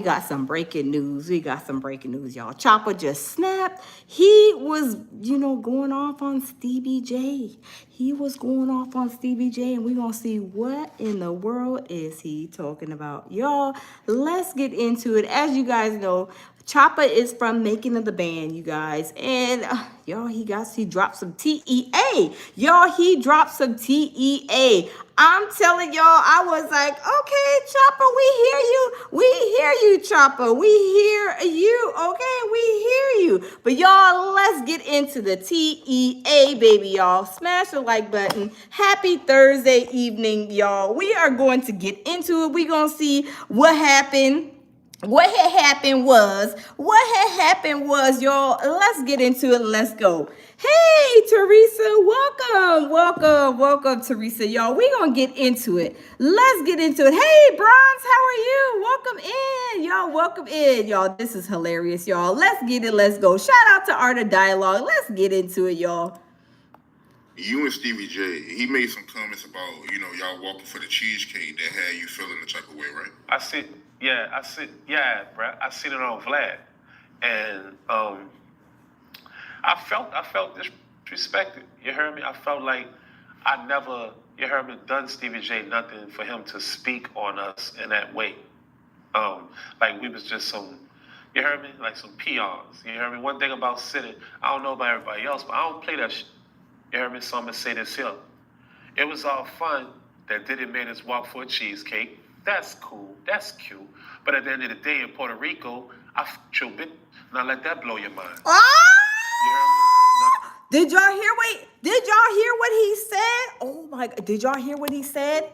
got some breaking news. We got some breaking news, y'all. Chopper just snapped. He was, going off on Stevie J. He was going off on Stevie J, and we're going to see what in the world is he talking about. Y'all, let's get into it. As you guys know, Chopper is from Making of the Band, you guys. And y'all, he dropped some TEA. Y'all, he dropped some TEA. I'm telling y'all, I was like, okay, Chopper, we hear you. We hear you, Chopper. We hear you. Okay, we hear you. But y'all, let's get into the TEA, baby, y'all. Smash the like button. Happy Thursday evening, y'all. We are going to get into it. We're going to see what happened. What had happened was, y'all, let's get into it. Let's go. Hey, Teresa, welcome, Teresa, y'all. We gonna get into it. Let's get into it. Hey, Bronze, how are you? Welcome in, y'all. This is hilarious, y'all. Let's get it. Let's go. Shout out to Art of Dialogue. Let's get into it, y'all. You and Stevie J, he made some comments about, y'all walking for the cheesecake that had you feeling the type of way, right? Bro. I seen it on Vlad, and I felt disrespected. You heard me? I felt like I never, you heard me, done Stevie J nothing for him to speak on us in that way. Like we was just some, you heard me, like some peons. You heard me? One thing about sitting, I don't know about everybody else, but I don't play that shit. You heard me? So I'm gonna say this here. It was all fun that Diddy made us walk for a cheesecake. That's cool. That's cute. But at the end of the day, in Puerto Rico, I f***ed your bitch. Now let that blow your mind. You heard me? No. Did y'all hear what he said? Oh my God. Did y'all hear what he said?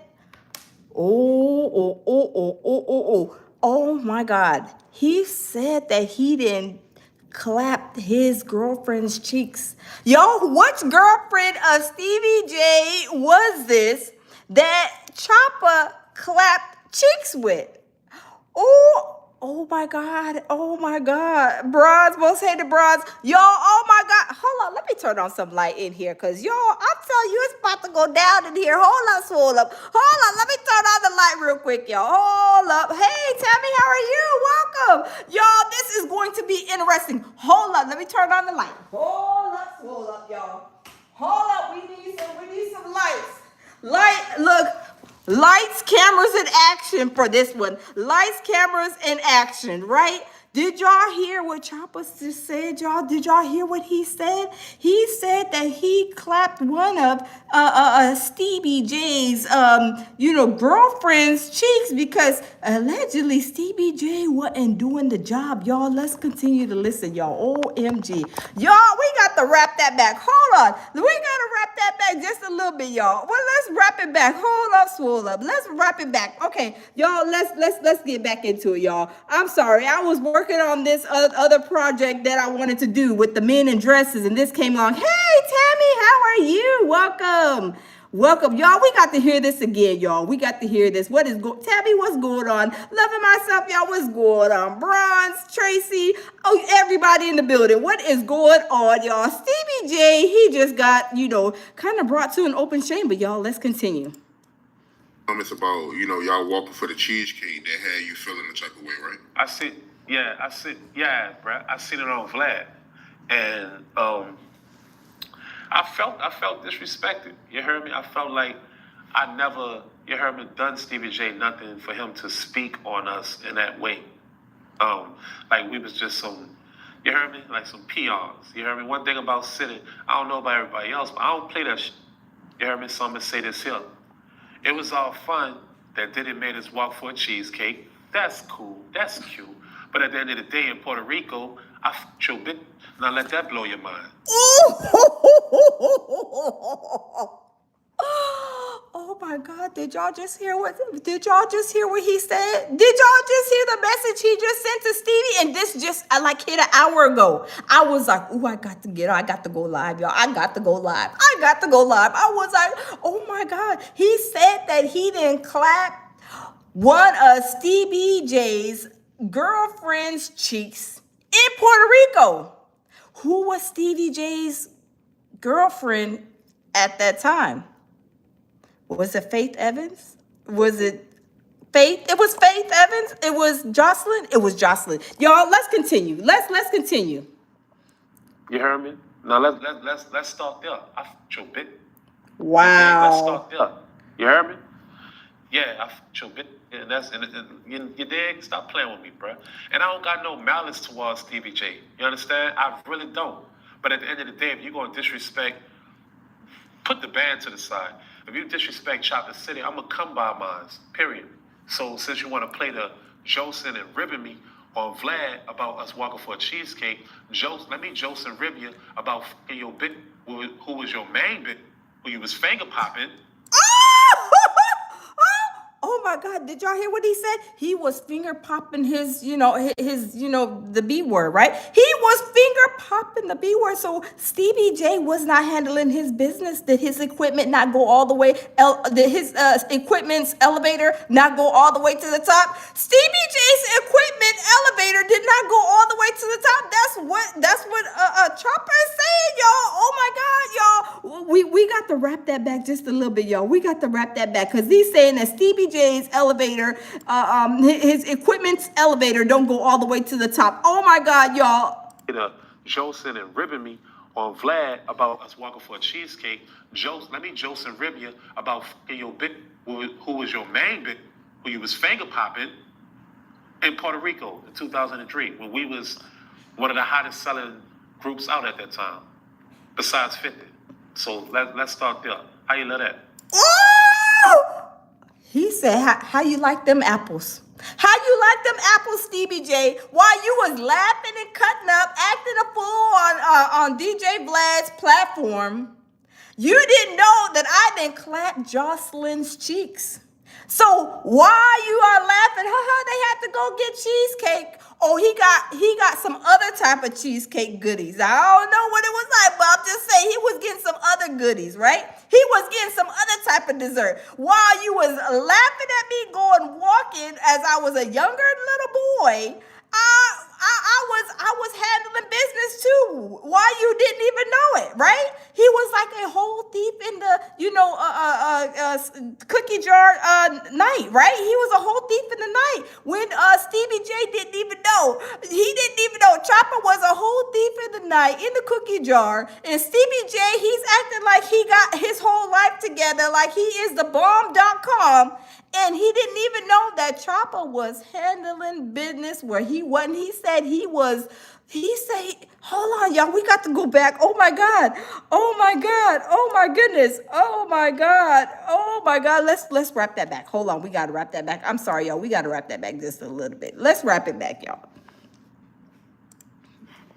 Oh my God. He said that he didn't clap his girlfriend's cheeks. Yo, which girlfriend of Stevie J was this that Chopper clapped cheeks with? Oh my God. Bronze, most hated bronze. Y'all, oh my God. Hold on, let me turn on some light in here, because y'all, I'm telling you, it's about to go down in here. Hold up. Let me turn on the light real quick, y'all. Hold up. Hey, Tammy, how are you? Welcome. Y'all, this is going to be interesting. Hold up, let me turn on the light. Hold up, y'all. Hold up, we need some lights. Lights, cameras in action for this one. Lights, cameras in action, right? Did y'all hear what Chopper just said, y'all? Did y'all hear what he said? He said that he clapped one of Stevie J's, girlfriend's cheeks because allegedly Stevie J wasn't doing the job, y'all. Let's continue to listen, y'all. OMG. Y'all, we got to wrap that back. Hold on. We got to wrap that back just a little bit, y'all. Well, let's wrap it back. Hold up, swole up. Let's wrap it back. Okay, y'all, let's get back into it, y'all. I'm sorry. I was working on this other project that I wanted to do with the men in dresses, and this came along. Hey, Tammy, how are you? Welcome, y'all. We got to hear this again, y'all. We got to hear this. Tabby, what's going on? Loving myself, y'all. What's going on? Bronze, Tracy, everybody in the building. What is going on, y'all? Stevie J, he just got, kind of brought to an open chamber, y'all. Let's continue. Comments about, y'all walking for the cheesecake that had you feeling the type of way, right? Bro. I seen it on Vlad, and I felt disrespected. You heard me? I felt like I never, you heard me, done Stevie J nothing for him to speak on us in that way. Like we was just some, you heard me, like some peons. You heard me? One thing about sitting, I don't know about everybody else, but I don't play that shit. You heard me? So I'm gonna say this here. It was all fun that Diddy made us walk for a cheesecake. That's cool. That's cute. But at the end of the day, in Puerto Rico, I f***ed your bitch. Now let that blow your mind. Oh my God, did y'all just hear what he said? Did y'all just hear the message he just sent to Stevie? And this just like hit an hour ago. I was like, I got to go live, y'all. I got to go live. I was like, oh my God. He said that he didn't clap one of Stevie J's girlfriend's cheeks in Puerto Rico. Who was Stevie J's girlfriend at that time? Was it Faith Evans? Was it Faith. It was Faith Evans. It was Joseline. It was Joseline. Y'all, let's continue. Let's continue. You heard me? Now let's start there. I fucked your bitch. Let's Wow. start there. You heard me? Yeah, I fucked your bitch. And you dig? Stop playing with me, bro. And I don't got no malice towards Stevie J. You understand? I really don't. But at the end of the day, if you're gonna disrespect, put the band to the side. If you disrespect Chopper City, I'm gonna come by mine. Period. So since you want to play the Joseline and ribbon me on Vlad about us walking for a cheesecake, let me Joseline rib you about fucking your bitch, who was your main bitch, who you was finger popping. Oh my God! Did y'all hear what he said? He was finger popping his the B word, right? He was finger popping the B word. So Stevie J was not handling his business. Did his equipment not go all the way? Did his equipment's elevator not go all the way to the top? Stevie J's equipment elevator did not go all the way to the top. That's what Chopper is saying, y'all. Oh my God, y'all. We got to wrap that back just a little bit, y'all. We got to wrap that back because he's saying that Stevie J's elevator, his equipment's elevator don't go all the way to the top. Oh my God, y'all. Joseline and ribbon me on Vlad about us walking for a cheesecake. Let me Joseline rib you about fucking your bitch, who was your main bitch, who you was finger popping in Puerto Rico in 2003 when we was one of the hottest selling groups out at that time, besides 50. So let's start there. How you love that? Oh! He said, how you like them apples? How you like them apples, Stevie J? While you was laughing and cutting up, acting a fool on DJ Vlad's platform, you didn't know that I didn't clap Joseline's cheeks. So while you are laughing, they had to go get cheesecake. Oh, he got some other type of cheesecake goodies. I don't know what it was like, but I'm just saying he was getting some other goodies, right? He was getting some other type of dessert. While you was laughing at me going walking as I was a younger little boy, I was handling business too. Why you didn't even know it, right? He was like a whole thief in the, cookie jar night, right? He was a whole thief in the night when Stevie J didn't even know. He didn't even know. Chopper was a whole thief in the night in the cookie jar. And Stevie J, he's acting like he got his whole life together, like he is the bomb.com. And he didn't even know that Chopper was handling business where he wasn't. He said, hold on, y'all, we got to go back. Oh my God. Oh my God. Oh my goodness. Oh my God. Oh my God. Let's wrap that back. Hold on. We got to wrap that back. I'm sorry, y'all. We got to wrap that back just a little bit. Let's wrap it back, y'all.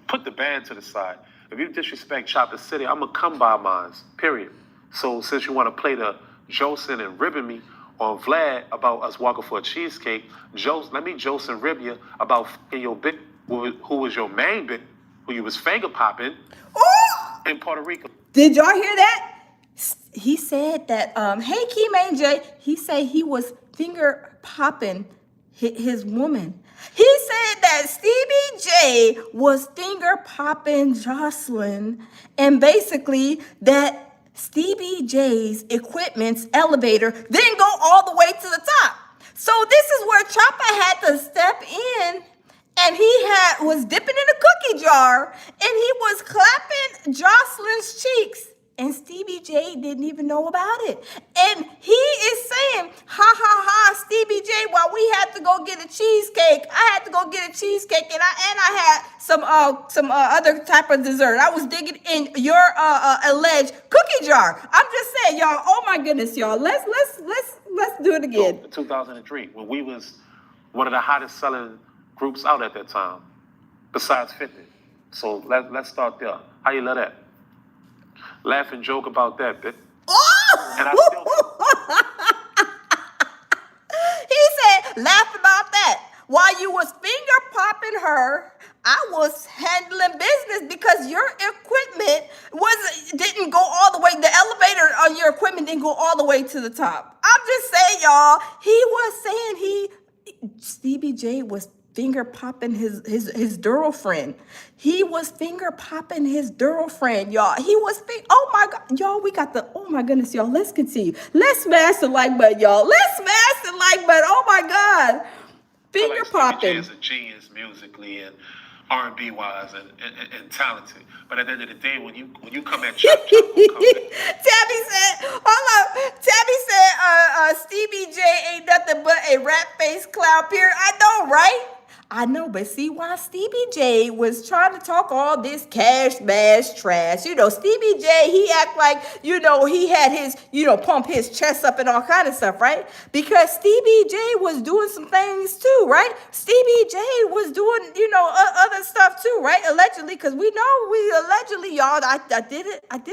Put the band to the side. If you disrespect Chopper City, I'm going to come by mine. Period. So since you want to play the Joseline and ribbon me on Vlad about us walking for a cheesecake, let me Joseline rib you about fucking your bitch, who was your main bitch, who you was finger popping in Puerto Rico. Did y'all hear that? He said that, hey, Key Main J, he said he was finger popping his woman. He said that Stevie J was finger popping Joseline, and basically that Stevie J's equipment's elevator didn't go all the way to the top. So this is where Chopper had to step in, and he was dipping in a cookie jar, and he was clapping Joseline's cheeks, and Stevie J didn't even know about it. And he is saying, Stevie J, while we had to go get a cheesecake, I had to go get a cheesecake, and I had some other type of dessert. I was digging in your alleged cookie jar. I'm just saying, y'all. Oh my goodness, y'all. Let's do it again. 2003, when we was one of the hottest selling groups out at that time, besides 50. So let's start there. How you love that? Laugh and joke about that, bitch. Oh! And I still He said, laugh about that. While you was finger popping her, I was handling business because your equipment didn't go all the way. The elevator on your equipment didn't go all the way to the top. I'm just saying, y'all. He was saying Stevie J was finger popping his girlfriend. He was finger popping his girlfriend, y'all. Oh my God, y'all, oh my goodness, y'all. Let's continue. Let's smash the like button, y'all. Let's smash the like button. Oh my God. Finger like popping. Stevie J is a genius musically and R&B wise and talented. But at the end of the day, when you come at Chop, Chop will come back. Tabby said, hold up. Tabby said, Stevie J ain't nothing but a rat face clown period. I know, right? I know, but see why Stevie J was trying to talk all this cash bash trash. Stevie J, he act like, he had his, pump his chest up and all kind of stuff, right? Because Stevie J was doing some things too, right? Stevie J was doing, other stuff too, right? Allegedly, because allegedly, y'all, I did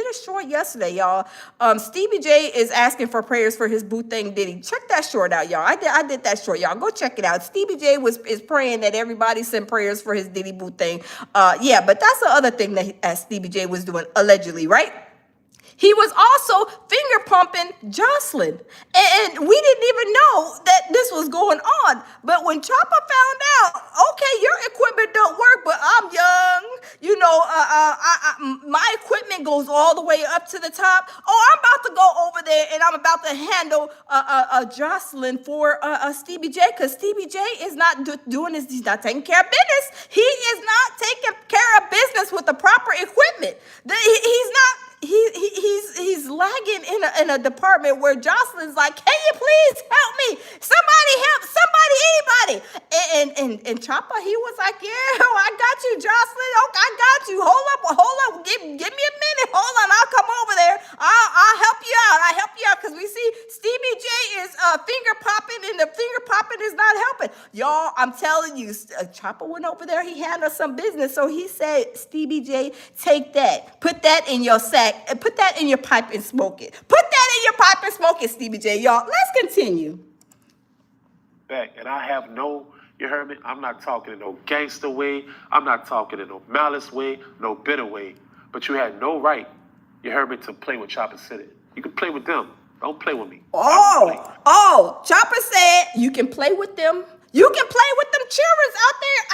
a short yesterday, y'all. Stevie J is asking for prayers for his boo thing Diddy. Check that short out, y'all. I did that short, y'all. Go check it out. Stevie J is praying that everybody send prayers for his Diddy boo thing. Yeah, but that's the other thing that Stevie J was doing allegedly, right? He was also finger pumping Joseline. And we didn't even know that this was going on. But when Chopper found out, okay, your equipment don't work, but I'm young. My equipment goes all the way up to the top. Oh, I'm about to go over there and I'm about to handle Joseline for Stevie J, because Stevie J is not doing this. He's not taking care of business. He is not taking care of business with the proper equipment. He's not. He's lagging in a department where Joseline's like, can you please help me? Anybody. And Chopper, he was like, yeah, I got you, Joseline. Oh, I got you. Hold up. Give me a minute. Hold on, I'll come over there. I'll help you out. Because we see Stevie J is finger popping, and the finger popping is not helping. Y'all, I'm telling you, Chopper went over there. He handled some business. So he said, Stevie J, take that. Put that in your sack. And put that in your pipe and smoke it. Stevie J. Y'all, let's continue. Back, and I have you heard me? I'm not talking in no gangster way. I'm not talking in no malice way, no bitter way. But you had no right, you heard me, to play with Chopper City. You can play with them. Don't play with me. Chopper said you can play with them. You can play with them children out there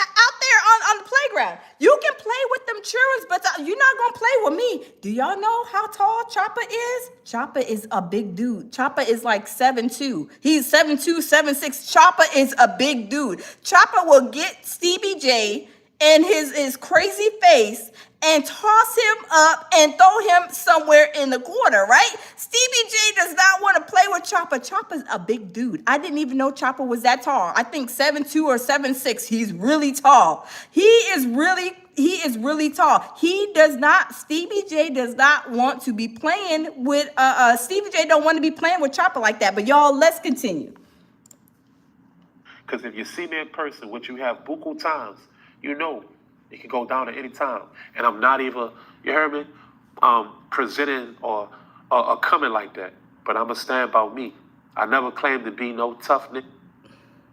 on the playground. You can play with them children, but you're not going to play with me. Do y'all know how tall Chopper is? Chopper is a big dude. Chopper is like 7'2". He's 7'2", 7'6". Chopper is a big dude. Chopper will get Stevie J and his crazy face and toss him up and throw him somewhere in the corner, right? Stevie J does not want to play with Chopper. Chopper's a big dude. I didn't even know Chopper was that tall. I think 7'2" or 7'6". He's really tall. He is really tall. Stevie J does not want to be playing with, Stevie J don't want to be playing with Chopper like that. But y'all, let's continue. Because if you see me in person, which you have buku times, you know it can go down at any time. And I'm not even, you heard me, presenting or coming like that. But I'm going to stand by me. I never claimed to be no tough nigga,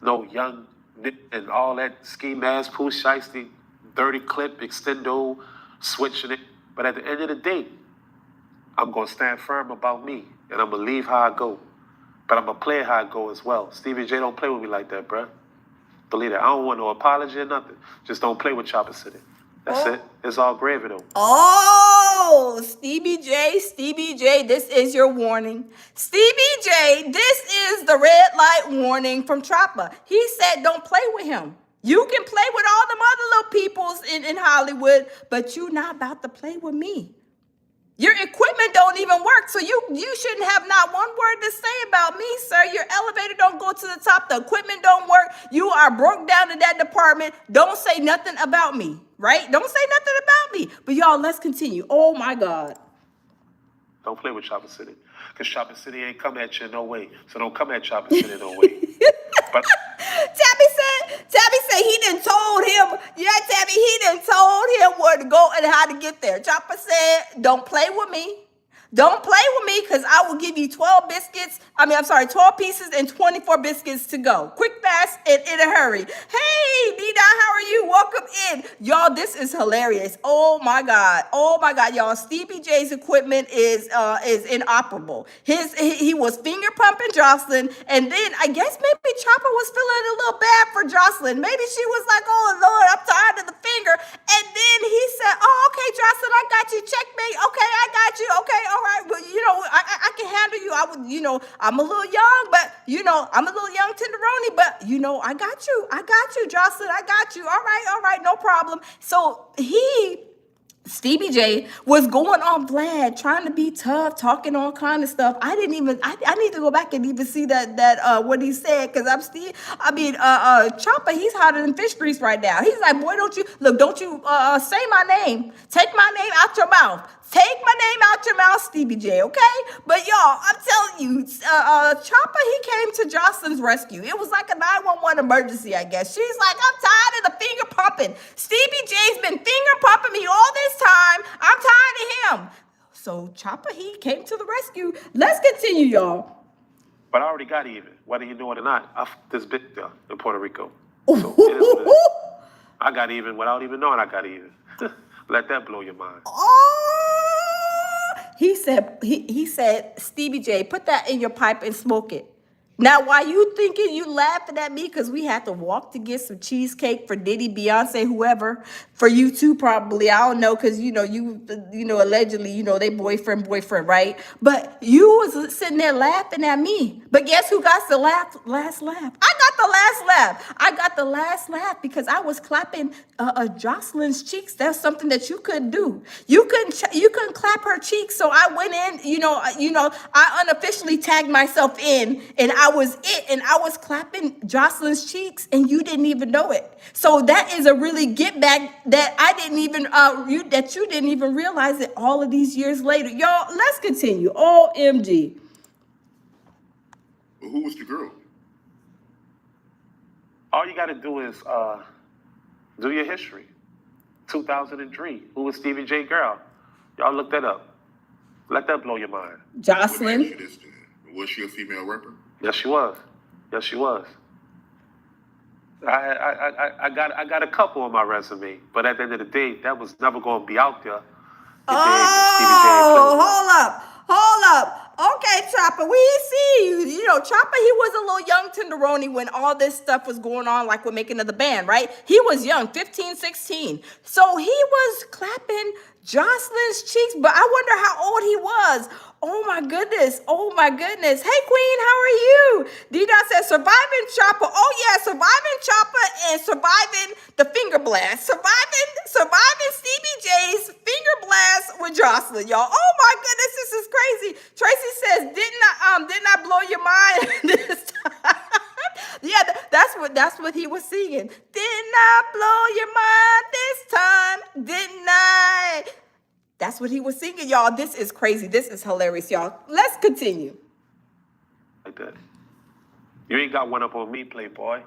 no young nigga, and all that ski mask, poo shiesty, dirty clip, extendo, switching it. But at the end of the day, I'm going to stand firm about me. And I'm going to leave how I go. But I'm going to play how I go as well. Stevie J don't play with me like that, bruh. Believe it. I don't want no apology or nothing. Just don't play with Chopper City. That's it. It's all gravy, though. Oh, Stevie J, this is your warning. Stevie J, this is the red light warning from Chopper. He said don't play with him. You can play with all them other little peoples in Hollywood, but you're not about to play with me. Your equipment don't even work, so you shouldn't have not one word to say about me, sir. Your elevator don't go to the top. The equipment don't work. You are broke down in that department. Don't say nothing about me, right? Don't say nothing about me. But y'all, let's continue. Oh, my God. Don't play with Chopper City, because Chopper City ain't come at you in no way. So don't come at Chopper City no way. But Tabby said he done told him. Yeah, Tabby, he done told him where to go and how to get there. Chopper said, don't play with me. Don't play with me, because I will give you 12 pieces and 24 biscuits to go. Quick, fast, and in a hurry. Hey, Nina, how are you? Welcome in. Y'all, this is hilarious. Oh my God. Oh my God, y'all. Stevie J's equipment is inoperable. He was finger pumping Joseline, and then I guess maybe Chopper was feeling a little bad for Joseline. Maybe she was like, "Oh Lord, I'm tired of the finger." And then he said, "Oh, okay, Joseline, I got you. Checkmate. Okay, I got you. Okay, all right. Well, I can handle you. I would, I'm a little young, but I'm a little young tenderoni, but I got you. I got you, Joseline. I got you. All right, no problem." So Stevie J was going on Vlad, trying to be tough, talking all kind of stuff. I need to go back and even see that what he said, because Chopper, he's hotter than fish grease right now. He's like, "Boy, don't you say my name. Take my name out your mouth. Take my name out your mouth, Stevie J, okay?" But y'all, I'm telling you, Chopper, he came to Joseline's rescue. It was like a 911 emergency, I guess. She's like, "I'm tired of the finger pumping. Stevie J's been finger pumping me all this time. I'm tired of him." So Chopper, he came to the rescue. Let's continue, y'all. But I already got even, whether you know it or not. I fucked this bitch there in Puerto Rico. So it is what it is. I got even without even knowing I got even. Let that blow your mind. Oh, he said, "Stevie J, put that in your pipe and smoke it." Now, why you thinking you laughing at me? Because we had to walk to get some cheesecake for Diddy, Beyonce, whoever. For you too, probably. I don't know, because you allegedly, they boyfriend, right? But you was sitting there laughing at me. But guess who got the last laugh? I got the last laugh. I got the last laugh because I was clapping Joseline's cheeks. That's something that you couldn't do. You couldn't clap her cheeks. So I went in. I unofficially tagged myself in, and I was clapping Joseline's cheeks, and you didn't even know it. So that is a really get back that I didn't even you didn't even realize it all of these years later. Y'all, let's continue. OMG. But who was the girl? All you got to do is do your history. 2003. Who was Stevie J girl? Y'all look that up. Let that blow your mind. Joseline. Was she a female rapper? Yes, she was. Yes, she was. I got a couple on my resume, but at the end of the day, that was never going to be out there. Hold up. Okay, Chopper, we see you. Chopper, he was a little young tenderoni when all this stuff was going on, like we're making of the band, right? He was young, 15, 16. So he was clapping Joseline's cheeks, but I wonder how old he was. Oh my goodness. Hey Queen, how are you? D-Dot says surviving Chopper. Oh yeah, surviving Chopper and surviving the finger blast. Surviving Stevie J's finger blast with Joseline, y'all. Oh my goodness, this is crazy. Tracy says, didn't I blow your mind this time? Yeah, that's what he was singing. Didn't I blow your mind this time? Didn't I? That's what he was singing, y'all. This is crazy. This is hilarious, y'all. Let's continue. Like that. You ain't got one up on me, playboy.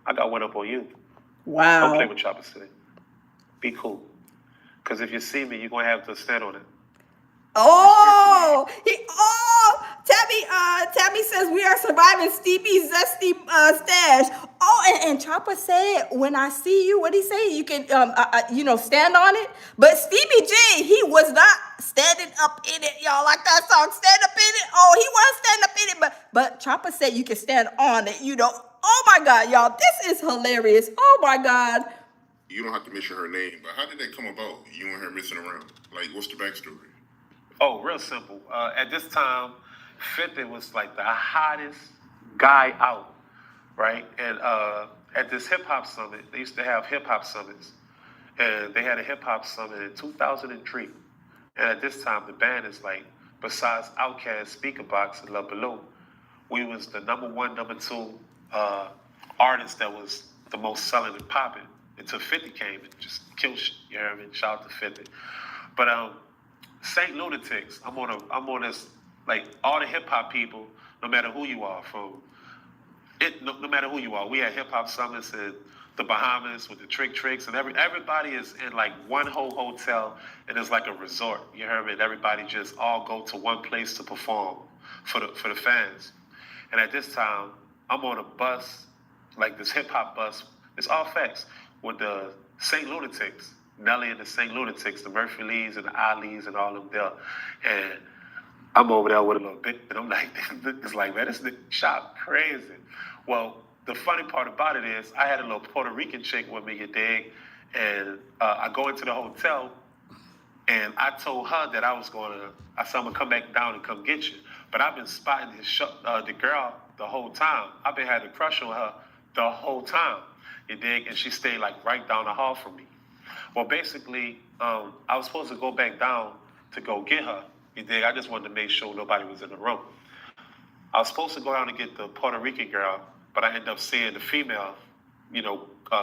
I got one up on you. Wow. Don't play with Chopper City. Be cool. Because if you see me, you're going to have to stand on it. Tammy says we are surviving Stevie's zesty stash. Oh, and Chopper said, when I see you, what did he say? You can, stand on it. But Stevie J, he was not standing up in it, y'all. Like that song, stand up in it. Oh, he was standing up in it, but Chopper said you can stand on it. Oh my God, y'all, this is hilarious. Oh my God. You don't have to mention her name, but how did that come about? You and her messing around? Like, what's the backstory? Oh, real simple. At this time, 50 was like the hottest guy out, right? And at this hip-hop summit, they used to have hip-hop summits. And they had a hip-hop summit in 2003. And at this time, the band is like, besides Outkast, Speaker Box, and La Baloo, we was the number 1, number 2 artist that was the most selling and popping until 50 came and just killed shit. You hear me? Shout out to 50. But Saint Lunatics, I'm on this, like, all the hip hop people, no matter who you are, no matter who you are. We had hip hop summits in the Bahamas with the Tricks, and everybody is in like one whole hotel, and it's like a resort. You heard me? And everybody just all go to one place to perform for the fans. And at this time, I'm on a bus, like this hip hop bus. It's all facts. with the St. Lunatics, Nelly and the St. Lunatics, the Murphy Lees and the Ali's and all of them there. And I'm over there with a little bit, and I'm like, it's like, man, this nigga shop crazy. Well, the funny part about it is I had a little Puerto Rican chick with me, you dig? And I go into the hotel, and I told her that I said, I'm gonna come back down and come get you. But I've been spotting the girl the whole time. I've been having a crush on her the whole time, you dig? And she stayed like right down the hall from me. Well, basically, I was supposed to go back down to go get her, you dig? I just wanted to make sure nobody was in the room. I was supposed to go down and get the Puerto Rican girl, but I ended up seeing the female,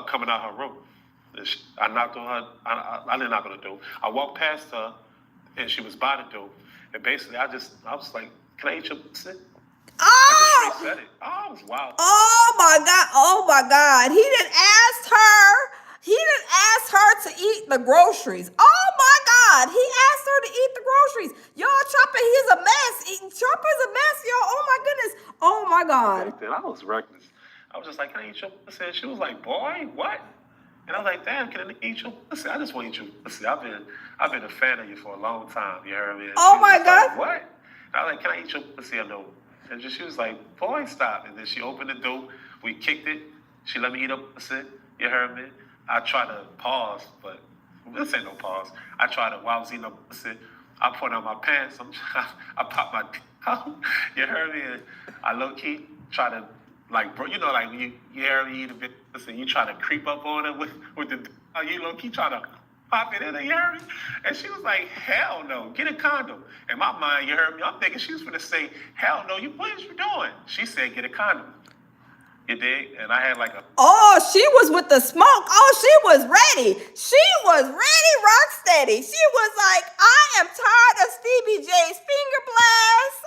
coming out her room. I knocked on her. I didn't knock on the door. I walked past her, and she was by the door. And basically, I was like, "Can I eat your pussy?" I just straight said it. Oh, it was wild. Oh my God! Oh my God! He didn't ask her. He didn't ask her to eat the groceries. Oh my God! He asked her to eat the groceries. Y'all, Chopper, he's a mess. Chopper's a mess, y'all. Oh my goodness. Oh my God. Then I was reckless. I was just like, "Can I eat your pussy?" And she was like, "Boy, what?" And I was like, "Damn, can I eat your pussy? I just want to eat your pussy. I've been a fan of you for a long time. You heard me?" And Oh my God! God. Like, what? And I was like, "Can I eat your pussy or no?" And she was like, "Boy, stop!" And then she opened the door. We kicked it. She let me eat her pussy. You heard me? I tried to pause, but this ain't no pause. I tried to, while I was eating her pussy, I put on my pants. I popped my dick out. You heard me? And I low key try to, like, bro, like when you hear me eat a bit of pussy, you try to creep up on it with the, you low key try to pop it in there, you heard me? And she was like, "Hell no, get a condom." In my mind, you heard me? I'm thinking she was going to say, "Hell no, what are you doing?" She said, "Get a condom." You dig? And I had like a... Oh, she was with the smoke. Oh, she was ready. She was ready, rock steady. She was like, "I am tired of Stevie J's finger blasts."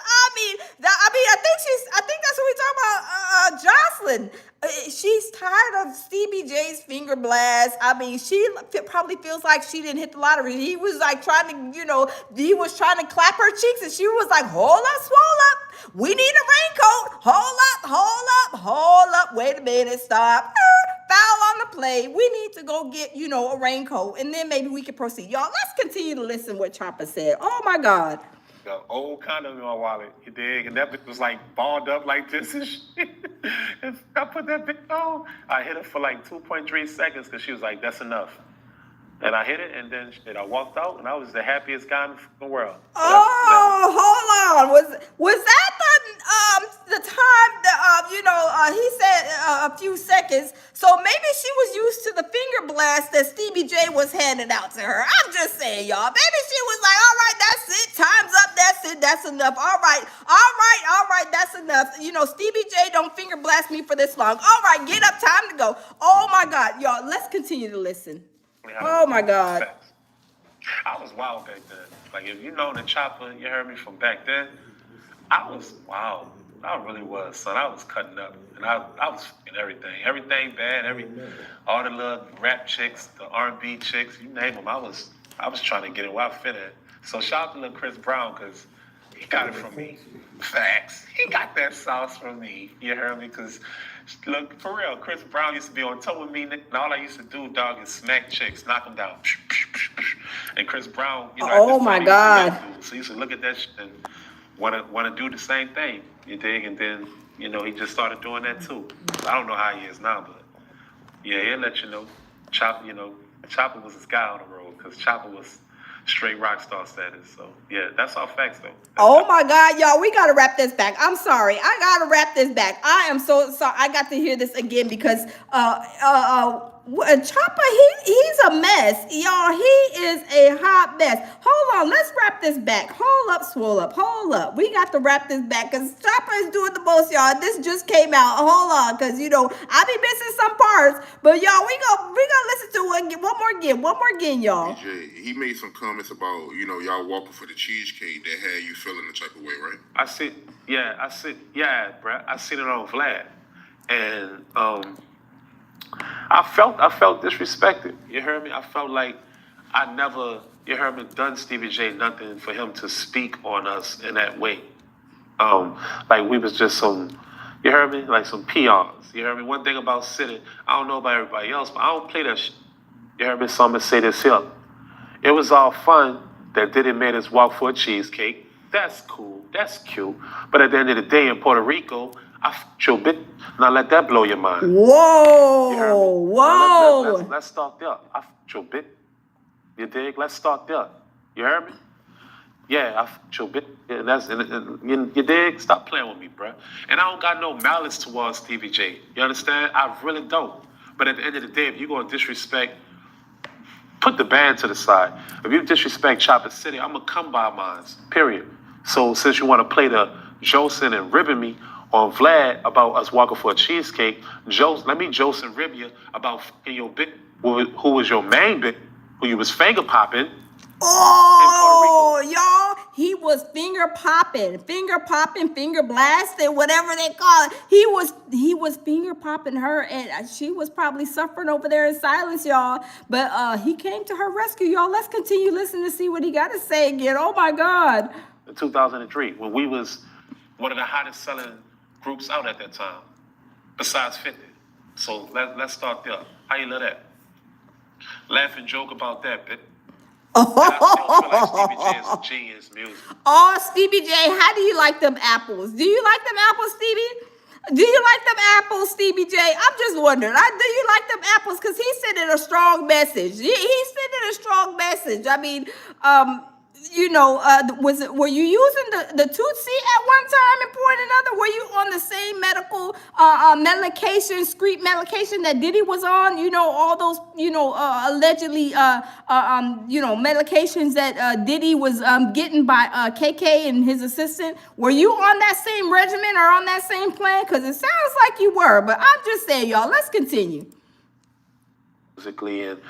I think that's what we talking about. Joseline. She's tired of Stevie J's finger blast. I mean, she probably feels like she didn't hit the lottery. He was like trying to, he was trying to clap her cheeks, and she was like, "Hold up, swole up. We need a raincoat. Hold up, hold up, hold up. Wait a minute, stop. Foul on the play. We need to go get, a raincoat, and then maybe we can proceed." Y'all, let's continue to listen what Chopper said. Oh my God. The old condom in my wallet, you dig? And that bitch was like balled up like this and shit. And I put that bitch on. I hit her for like 2.3 seconds because she was like, "That's enough." And I hit it, and then I walked out, and I was the happiest guy in the world. So hold on. Was that the time that he said a few seconds? So maybe she was used to the finger blast that Stevie J was handing out to her. I'm just saying, y'all. Maybe she was like, "All right, that's it. Time's up. That's it. That's enough. All right. That's enough. Stevie J don't finger blast me for this long. All right, get up. Time to go." Oh my God, y'all. Let's continue to listen. Oh my God. I was wild back then. Like, if you know the Chopper, you heard me from back then, I was wild. I really was, son. I was cutting up. And I was fucking everything. Everything bad. All the little rap chicks, the R&B chicks, you name them. I was trying to get it where I fit in. So shout out to little Chris Brown, because he got it from me. Facts. He got that sauce from me. You heard me? Because, look, for real, Chris Brown used to be on tour with me, and all I used to do, dog, is smack chicks, knock them down. And Chris Brown, oh my God. So he used to look at that shit and want to do the same thing. You dig? And then, he just started doing that too. I don't know how he is now, but yeah, he'll let you know. Chopper was his guy on the road, because Chopper was straight rock star status. So yeah, that's all facts though. Oh my God, y'all, we gotta wrap this back. I'm sorry, I gotta wrap this back. I am so sorry. I got to hear this again because Chopper, he's a mess, y'all. He is a hot mess. Hold on, let's wrap this back. Hold up, swole up. Hold up, we got to wrap this back because Chopper is doing the most, y'all. This just came out. Hold on, because I be missing some parts, but y'all, we gonna listen to it one more again, y'all. DJ, he made some comments about y'all walking for the cheesecake that had you feeling the type of way, right? I see, bruh. I seen it on Vlad, and I felt disrespected. You heard me? I felt like I never, done Stevie J nothing for him to speak on us in that way. Like we was just some You heard me? Like some peons. You heard me? One thing about City, I don't know about everybody else, but I don't play that shit. You heard me? So I'm going to say this here. It was all fun that Diddy made us walk for a cheesecake. That's cool. That's cute. But at the end of the day, in Puerto Rico, I f***ed your bitch. Now let that blow your mind. Whoa, You heard me? whoa. Let's start there. I f***ed your bitch. You dig? Let's start there. You heard me? Yeah, I f***ed your bitch. Yeah, you dig? Stop playing with me, bruh. And I don't got no malice towards Stevie J. You understand? I really don't. But at the end of the day, if you're going to disrespect, put the band to the side. If you disrespect Chopper City, I'm going to come by mines, period. So since you want to play the Joseline and ribbon me on Vlad about us walking for a cheesecake, let me Joseline rib you about f***ing your bitch, who was your main bitch, who you was finger popping. Oh, y'all, he was finger popping, finger blasting, whatever they call it. He was finger popping her, and she was probably suffering over there in silence, y'all. But he came to her rescue, y'all. Let's continue listening to see what he got to say again. Oh my God. In 2003, when we was one of the hottest selling groups out at that time, besides 50. So let's start there. How you love that? Laugh and joke about that, bitch. I still feel like Stevie J is a genius music. Oh, Stevie J, how do you like them apples? Do you like them apples, Stevie? Do you like them apples, Stevie J? I'm just wondering. Do you like them apples? Because he sent in a strong message. He sent in a strong message. I mean, were you using the Tootsie at one time and pouring another? Were you on the same medical medication, street medication that Diddy was on? You know, all those, allegedly, medications that Diddy was getting by KK and his assistant. Were you on that same regimen or on that same plan? Because it sounds like you were, but I'm just saying, y'all, let's continue. Musically and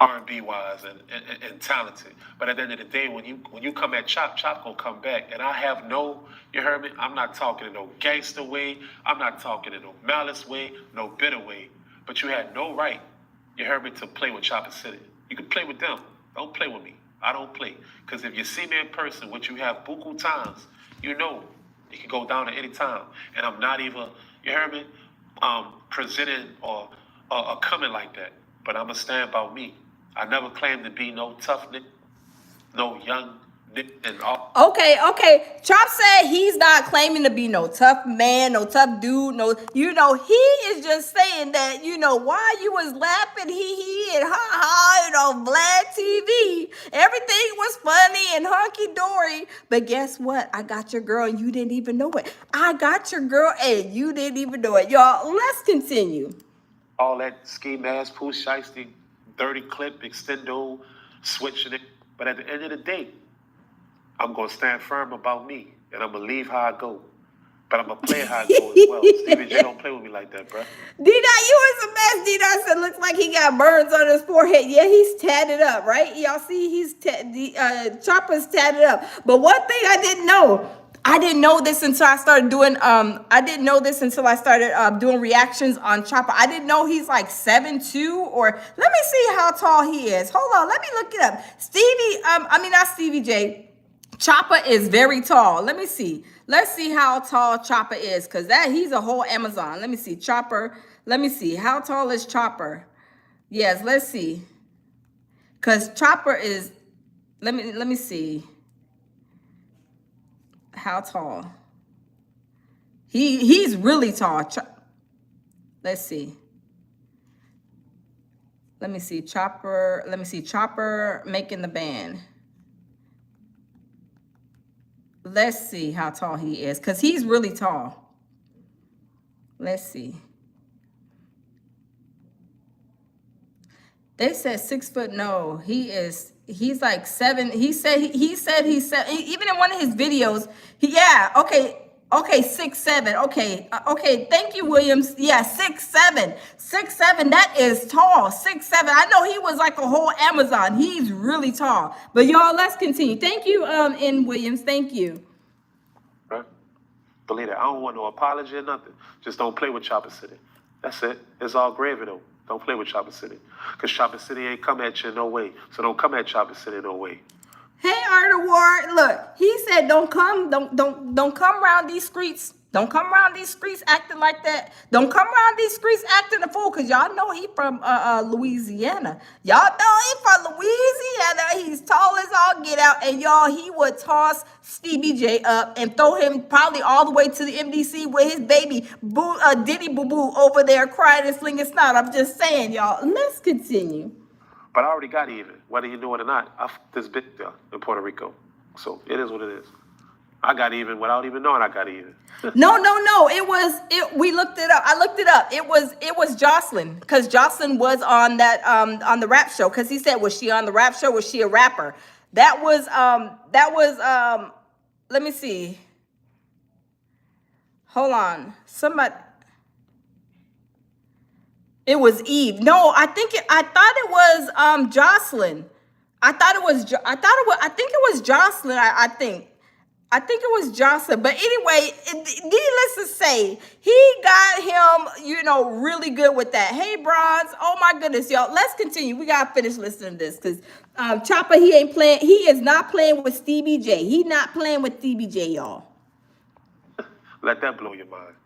R&B wise and talented, but at the end of the day, when you come at Chop gonna come back, and I have no, you heard me? I'm not talking in no gangster way, I'm not talking in no malice way, no bitter way, but you had no right, you heard me, to play with Chopper City. You can play with them, don't play with me. I don't play, because if you see me in person, which you have buku times, you know it can go down at any time, and I'm not even, you heard me, presenting or coming like that, but I'm gonna stand by me. I never claimed to be no tough nigga, no young nigga, and all. Okay. Chop said he's not claiming to be no tough man, no tough dude, he is just saying that, while you was laughing, he and ha, on Vlad TV, everything was funny and hunky-dory. But guess what? I got your girl and you didn't even know it. I got your girl and you didn't even know it. Y'all, let's continue. All that ski mask, poo shiesty, dirty clip, extendo, switching it. But at the end of the day, I'm going to stand firm about me, and I'm going to leave how I go. But I'm going to play how I go as well. Stevie J don't play with me like that, bro. D-Dot, you was a mess. D-Dot said, looks like he got burns on his forehead. Yeah, he's tatted up, right? Y'all see he's Chopper's tatted up. But one thing I didn't know this until I started doing doing reactions on Chopper. I didn't know he's like 7'2", or let me see how tall he is. Hold on, let me look it up. Not Stevie J. Chopper is very tall. Let me see. Let's see how tall Chopper is, because he's a whole Amazon. Let me see. Chopper. Let me see. How tall is Chopper? Yes, let's see. Because Chopper is, let me see. How tall? He's really tall. Let's see. Let me see. Chopper. Let me see. Chopper making the band. Let's see how tall he is, because he's really tall. Let's see. They said 6 foot. No, he's like 7. He said he's 7. Even in one of his videos, okay, 6'7". Okay, thank you, Williams. Yeah, 6'7". 6'7", that is tall. 6'7". I know he was like a whole Amazon. He's really tall. But y'all, let's continue. Thank you, N. Williams. Thank you. Right? Believe it. I don't want no apology or nothing. Just don't play with Chopper City. That's it. It's all gravy though. Don't play with Chopper City, because Chopper City ain't come at you in no way. So don't come at Chopper City in no way. Hey, Art Award, look, he said don't come around these streets Don't come around these streets acting like that. Don't come around these streets acting a fool, because y'all know he from Louisiana. Y'all know he from Louisiana. He's tall as all get out. And y'all, he would toss Stevie J up and throw him probably all the way to the MDC with his baby Diddy Boo Boo over there crying and slinging snot. I'm just saying, y'all. Let's continue. But I already got even, whether you knew it or not. I fucked this bitch there in Puerto Rico. So it is what it is. I got even without even knowing I got even. No. We looked it up. I looked it up. It was Joseline, because Joseline was on that on the rap show. Because he said, was she on the rap show? Was she a rapper? That was let me see. Hold on. Somebody. It was Eve. No, I thought it was Joseline. I think it was Joseline. I think it was Johnson. But anyway, needless to say, he got him, really good with that. Hey, Bronze. Oh, my goodness, y'all. Let's continue. We got to finish listening to this, because Chopper, he ain't playing. He is not playing with Stevie J. He not playing with Stevie J, y'all. Let that blow your mind.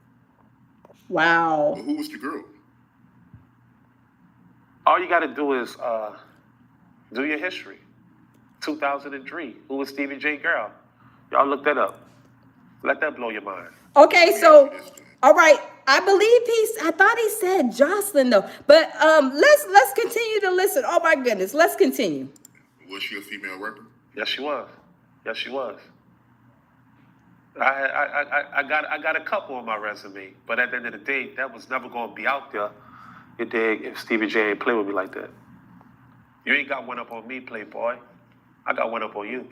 Wow. Well, who was the girl? All you got to do is do your history. 2003. Who was Stevie J girl? Y'all look that up. Let that blow your mind. Okay, so, all right. I thought he said Joseline, though. But let's continue to listen. Oh, my goodness. Let's continue. Was she a female rapper? Yes, she was. Yes, she was. I got a couple on my resume, but at the end of the day, that was never going to be out there. You dig? If Stevie J ain't play with me like that. You ain't got one up on me, Playboy. I got one up on you.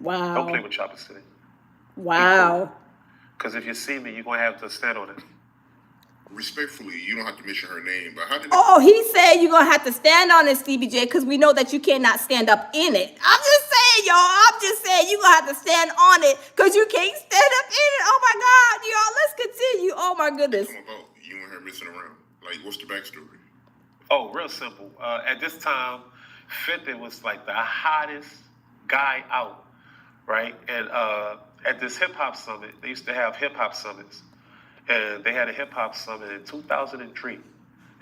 Wow. Don't play with Chopper City. Wow. Because if you see me, you're going to have to stand on it. Respectfully, you don't have to mention her name, but how did he said you're going to have to stand on it, Stevie J, because we know that you cannot stand up in it. I'm just saying, y'all. I'm just saying you're going to have to stand on it because you can't stand up in it. Oh, my God, y'all. Let's continue. Oh, my goodness. come about you and her messing around? Like, what's the backstory? Oh, real simple. At this time, 50 was like the hottest guy out, right? And at this hip-hop summit, they used to have hip-hop summits. And they had a hip-hop summit in 2003.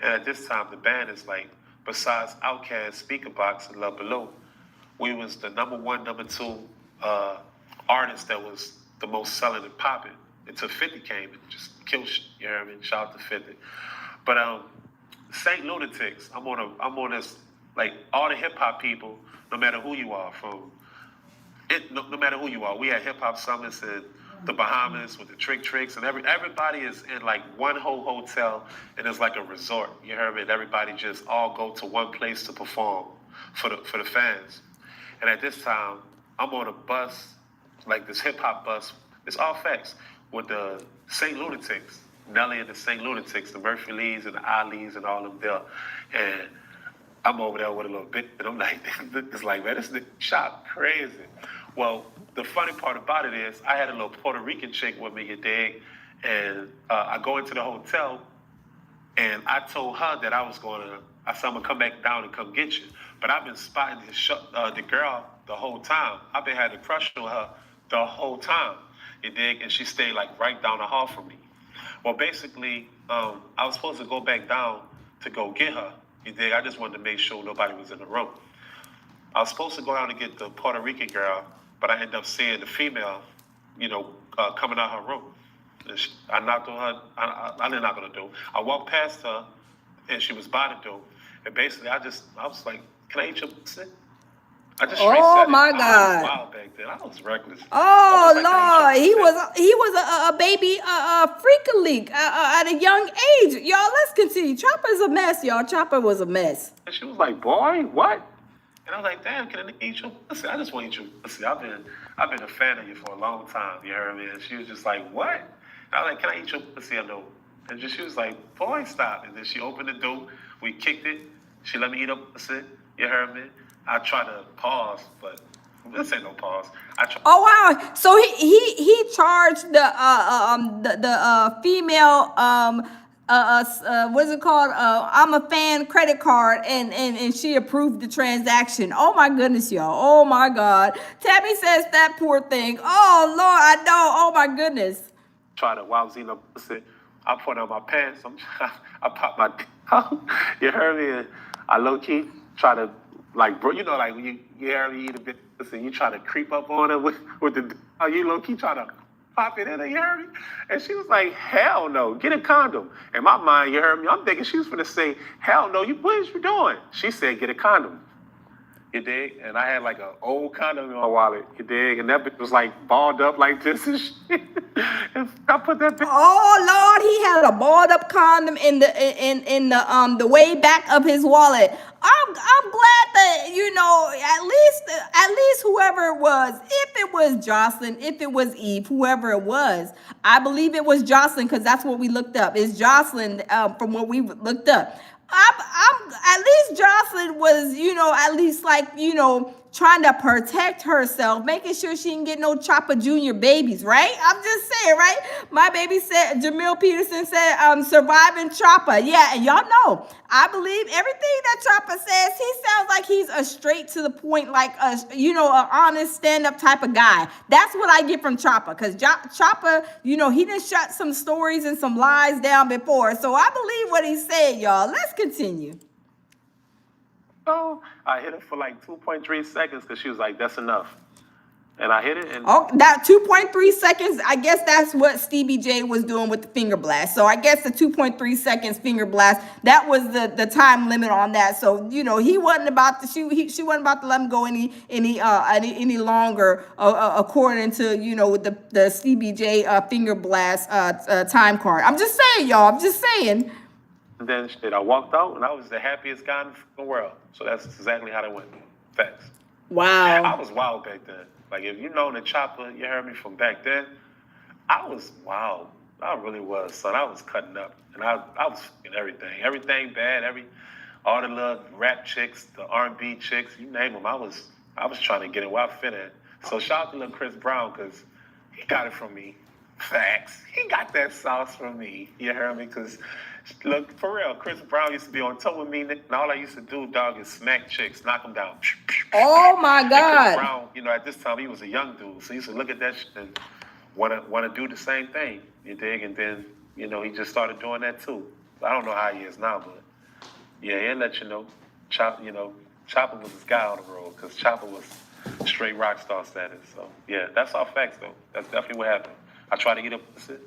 And at this time, the band is like, besides Outkast, Speaker Box, and Love Below, we was the number 1, number 2 artist that was the most selling and popping until 50 came and just killed shit, you know what I mean? Shout out to 50. But St. Lunatics, I'm on this, like, all the hip-hop people, no matter who you are, no matter who you are, we had hip-hop summits in the Bahamas with the Tricks, and everybody is in like one whole hotel, and it's like a resort. You heard me? And everybody just all go to one place to perform for the fans. And at this time, I'm on a bus, like this hip hop bus. It's all facts with the St. Lunatics, Nelly and the St. Lunatics, the Murphy Lees and the Ali's and all of them there. And I'm over there with a little bit, and I'm like, it's like, man, this nigga shot crazy. Well, the funny part about it is I had a little Puerto Rican chick with me, you dig? And I go into the hotel, and I told her that I said, I'm going to come back down and come get you. But I've been spotting the girl the whole time. I've been having a crush on her the whole time, you dig? And she stayed like right down the hall from me. Well, basically, I was supposed to go back down to go get her, you dig? I just wanted to make sure nobody was in the room. I was supposed to go down and get the Puerto Rican girl, but I ended up seeing the female, coming out her room. And I knocked on her. I didn't knock on the door. I walked past her, and she was by the door. And basically, I was like, "Can I eat your pussy?" I just straight said it. My God! I was wild back then. I was reckless. Oh, like, Lord, he was a baby, freak leak at a young age. Y'all, let's continue. Chopper's a mess, y'all. Chopper was a mess. And she was like, "Boy, what?" And I was like, damn, can I eat your pussy? I just want to eat your pussy. I've been a fan of you for a long time, you heard me? And she was just like, what? And I was like, can I eat your pussy? I know. And she was like, boy, stop. And then she opened the door. We kicked it. She let me eat her pussy, you heard me? I tried to pause, but this ain't no pause. Oh, wow. So he charged the female, what is it called? I'm a fan credit card, and she approved the transaction. Oh my goodness, y'all. Oh my God. Tabby says that poor thing. Oh Lord, I know. Oh my goodness. try to, while I was eating a pussy, I put on my pants. I pop my dick out. You heard me? And I low key try to, like, bro, you know, like when you hear me eat a bit of pussy, you try to creep up on it with the, you low key try to pop it in her, you heard me? And she was like, hell no, get a condom. In my mind, you heard me? I'm thinking she was gonna say, hell no, what is you doing? She said, get a condom. You dig? And I had like an old condom in my wallet, you dig? And that bitch was like balled up like this and shit. And I put that bitch. Oh Lord, he had a balled up condom in the way back of his wallet. I'm glad that, you know, at least whoever it was, if it was Joseline, if it was Eve, whoever it was, I believe it was Joseline because that's what we looked up. It's Joseline from what we looked up. I'm at least Joseline was, you know, at least like, you know, trying to protect herself, making sure she didn't get no Chopper Jr. babies, right? I'm just saying, right? My baby said, Jamil Peterson said, surviving Chopper. Yeah, and y'all know, I believe everything that Chopper says. He sounds like he's a straight to the point, like a, you know, an honest stand-up type of guy. That's what I get from Chopper, because Chopper, you know, he done shut some stories and some lies down before. So I believe what he said, y'all. Let's continue. So I hit it for like 2.3 seconds because she was like, that's enough. And I hit it. And oh, that 2.3 seconds, I guess that's what Stevie J was doing with the finger blast. So I guess the 2.3 seconds finger blast, that was the time limit on that. So, you know, he wasn't about to, she wasn't about to let him go any longer, according to, you know, the Stevie J finger blast time card. I'm just saying, y'all. I'm just saying. And then shit, I walked out and I was the happiest guy in the world. So that's exactly how that went. Facts. Wow. I was wild back then. Like, if you know the Chopper, you heard me from back then, I was wild. I really was, son. I was cutting up. And I was fucking everything. Everything bad, all the little rap chicks, the R&B chicks, you name them. I was trying to get it where I fit in. So shout out to little Chris Brown, because he got it from me. Facts. He got that sauce from me. You heard me? Because, look, for real, Chris Brown used to be on tour with me, and all I used to do, dog, is smack chicks, knock them down. Oh, my God. And Chris Brown, you know, at this time, he was a young dude, so he used to look at that shit and want to do the same thing, you dig? And then, you know, he just started doing that, too. I don't know how he is now, but, yeah, he'll let you know. Chopper was his guy on the road, because Chopper was straight rock star status. So, yeah, that's all facts, though. That's definitely what happened. I tried to get up with it.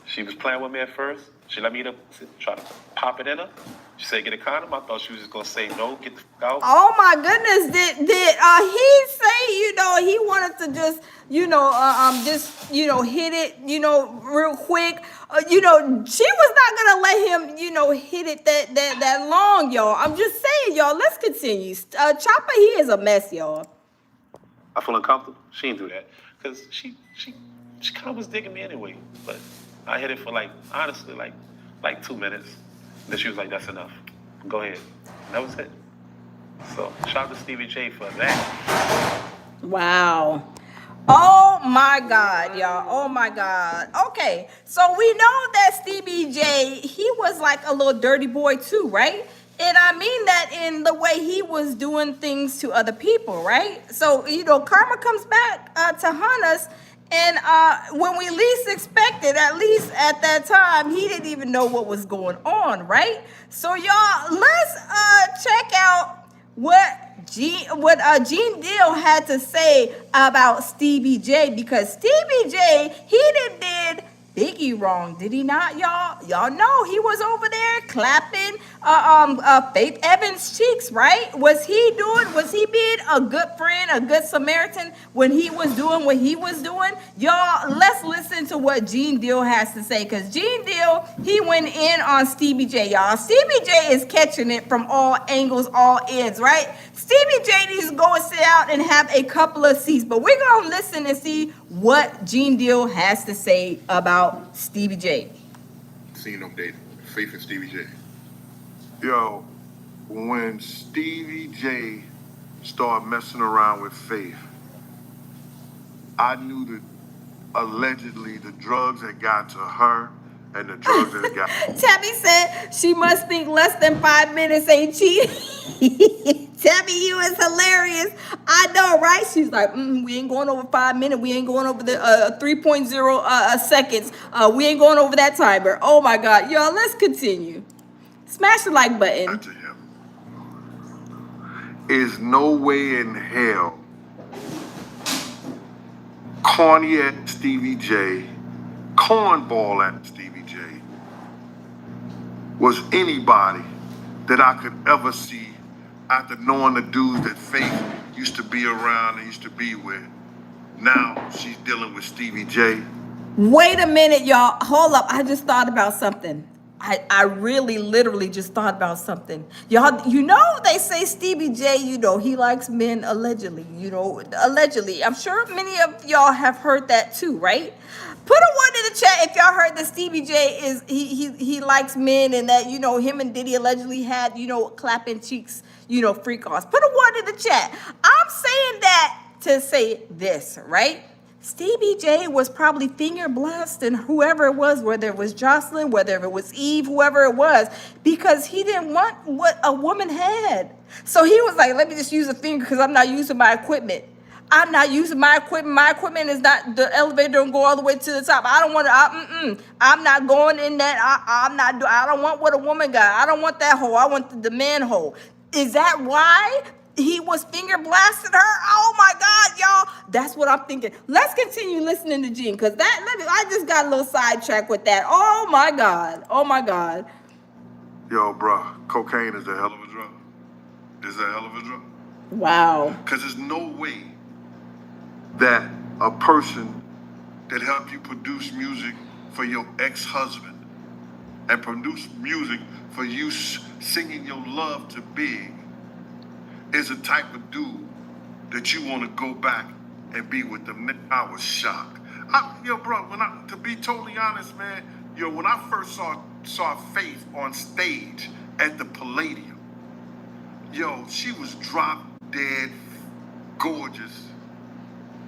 She was playing with me at first. She let me eat up, try to pop it in her. She said, get a condom. I thought she was just going to say no, get the fuck out. Oh, my goodness. Did he say, you know, he wanted to just, you know, hit it, you know, real quick? You know, she was not going to let him, you know, hit it that long, y'all. I'm just saying, y'all, let's continue. Chopper, he is a mess, y'all. I feel uncomfortable. She didn't do that. Because she kind of was digging me anyway. But I hit it for honestly, 2 minutes. Then she was like, that's enough. Go ahead. And that was it. So shout out to Stevie J for that. Wow. Oh my God, y'all. Oh my God. Okay. So we know that Stevie J, he was like a little dirty boy too, right? And I mean that in the way he was doing things to other people, right? So, you know, karma comes back to haunt us. And when we least expected, at least at that time, he didn't even know what was going on, right? So, y'all, let's check out what Gene Deal had to say about Stevie J, because Stevie J, he did Biggie wrong, did he not, y'all? Y'all know he was over there clapping Faith Evans' cheeks, right? Was he being a good friend, a good Samaritan when he was doing what he was doing? Y'all, let's listen to what Gene Deal has to say, because Gene Deal, he went in on Stevie J, y'all. Stevie J is catching it from all angles, all ends, right? Stevie J needs to go and sit out and have a couple of seats, but we're going to listen and see what Gene Deal has to say about Stevie J. Seen them dating. Faith and Stevie J. Yo, when Stevie J started messing around with Faith, I knew that allegedly the drugs had got to her and the drugs that it got. Tabby said she must think less than 5 minutes ain't cheating. Tabby, you is hilarious. I know, right? She's like, we ain't going over 5 minutes. We ain't going over the 3.0 seconds. We ain't going over that timer. Oh my God. Y'all, let's continue. Smash the like button. To him. Is no way in hell corny at Stevie J, cornball at Stevie J, was anybody that I could ever see after knowing the dudes that Faith used to be around and used to be with. Now she's dealing with Stevie J. Wait a minute, y'all. Hold up. I just thought about something. I really literally just thought about something. Y'all, you know, they say Stevie J, you know, he likes men allegedly, you know, allegedly. I'm sure many of y'all have heard that too, right? Put a one in the chat if y'all heard that Stevie J is, he likes men and that, you know, him and Diddy allegedly had, you know, clapping cheeks, you know, freak offs. Put a one in the chat. I'm saying that to say this, right? Stevie J was probably finger blasting whoever it was, whether it was Joseline, whether it was Eve, whoever it was, because he didn't want what a woman had. So he was like, let me just use a finger because I'm not using my equipment. I'm not using my equipment. My equipment is not, the elevator don't go all the way to the top. I don't want to, I'm not going in that. I don't want what a woman got. I don't want that hole. I want the man hole. Is that why he was finger blasting her? Oh my God, y'all. That's what I'm thinking. Let's continue listening to Gene, because I just got a little sidetracked with that. Oh my God. Oh my God. Yo, bro, cocaine is a hell of a drug. It's a hell of a drug. Wow. Because there's no way that a person that helped you produce music for your ex-husband and produce music for you singing your love to Big is the type of dude that you want to go back and be with them. I was shocked. Bro, to be totally honest, man, when I first saw Faith on stage at the Palladium, she was drop dead gorgeous.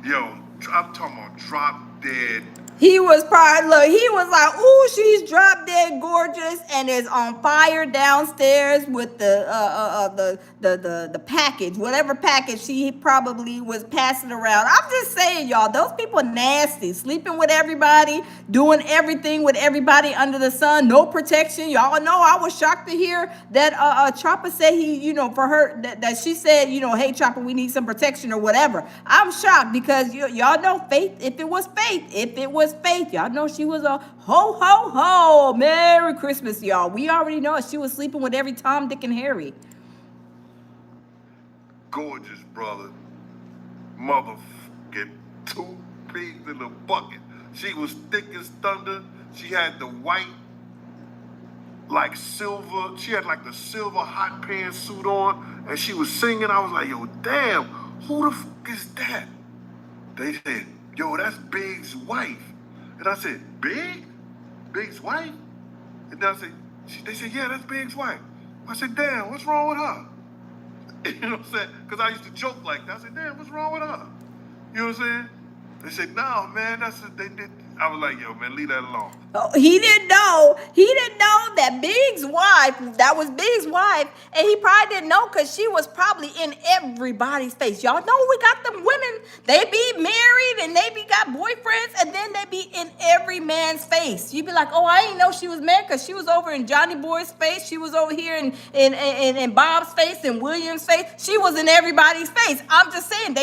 I'm talking about drop dead. He was probably, he was like, ooh, she's drop dead gorgeous and is on fire downstairs with the package, whatever package she probably was passing around. I'm just saying, y'all, those people nasty, sleeping with everybody, doing everything with everybody under the sun, no protection. Y'all know I was shocked to hear that Chopper said for her, that she said, hey, Chopper, we need some protection or whatever. I'm shocked because y'all know Faith, if it was Faith, y'all know she was a ho, ho, ho. Merry Christmas, y'all. We already know she was sleeping with every Tom, Dick, and Harry. Gorgeous, brother. Motherfucking 2 pigs in a bucket. She was thick as thunder. She had the white, silver. She had the silver hot pants suit on, and she was singing. I was like, yo, damn, who the fuck is that? They said, yo, that's Big's wife. And I said, Big? Big's wife? And they said, yeah, that's Big's wife. I said, damn, what's wrong with her? You know what I'm saying? Because I used to joke like that. I said, damn, what's wrong with her? You know what I'm saying? They said, no, man, they did. I was like, yo, man, leave that alone. Oh, he didn't know that that was Big's wife, and he probably didn't know because she was probably in everybody's face. Y'all know we got them women, they be married and they got boyfriends, and then they be in every man's face. You be like, oh, I didn't know she was married because she was over in Johnny Boy's face, she was over here in Bob's face and William's face. She was in everybody's face. I'm just saying,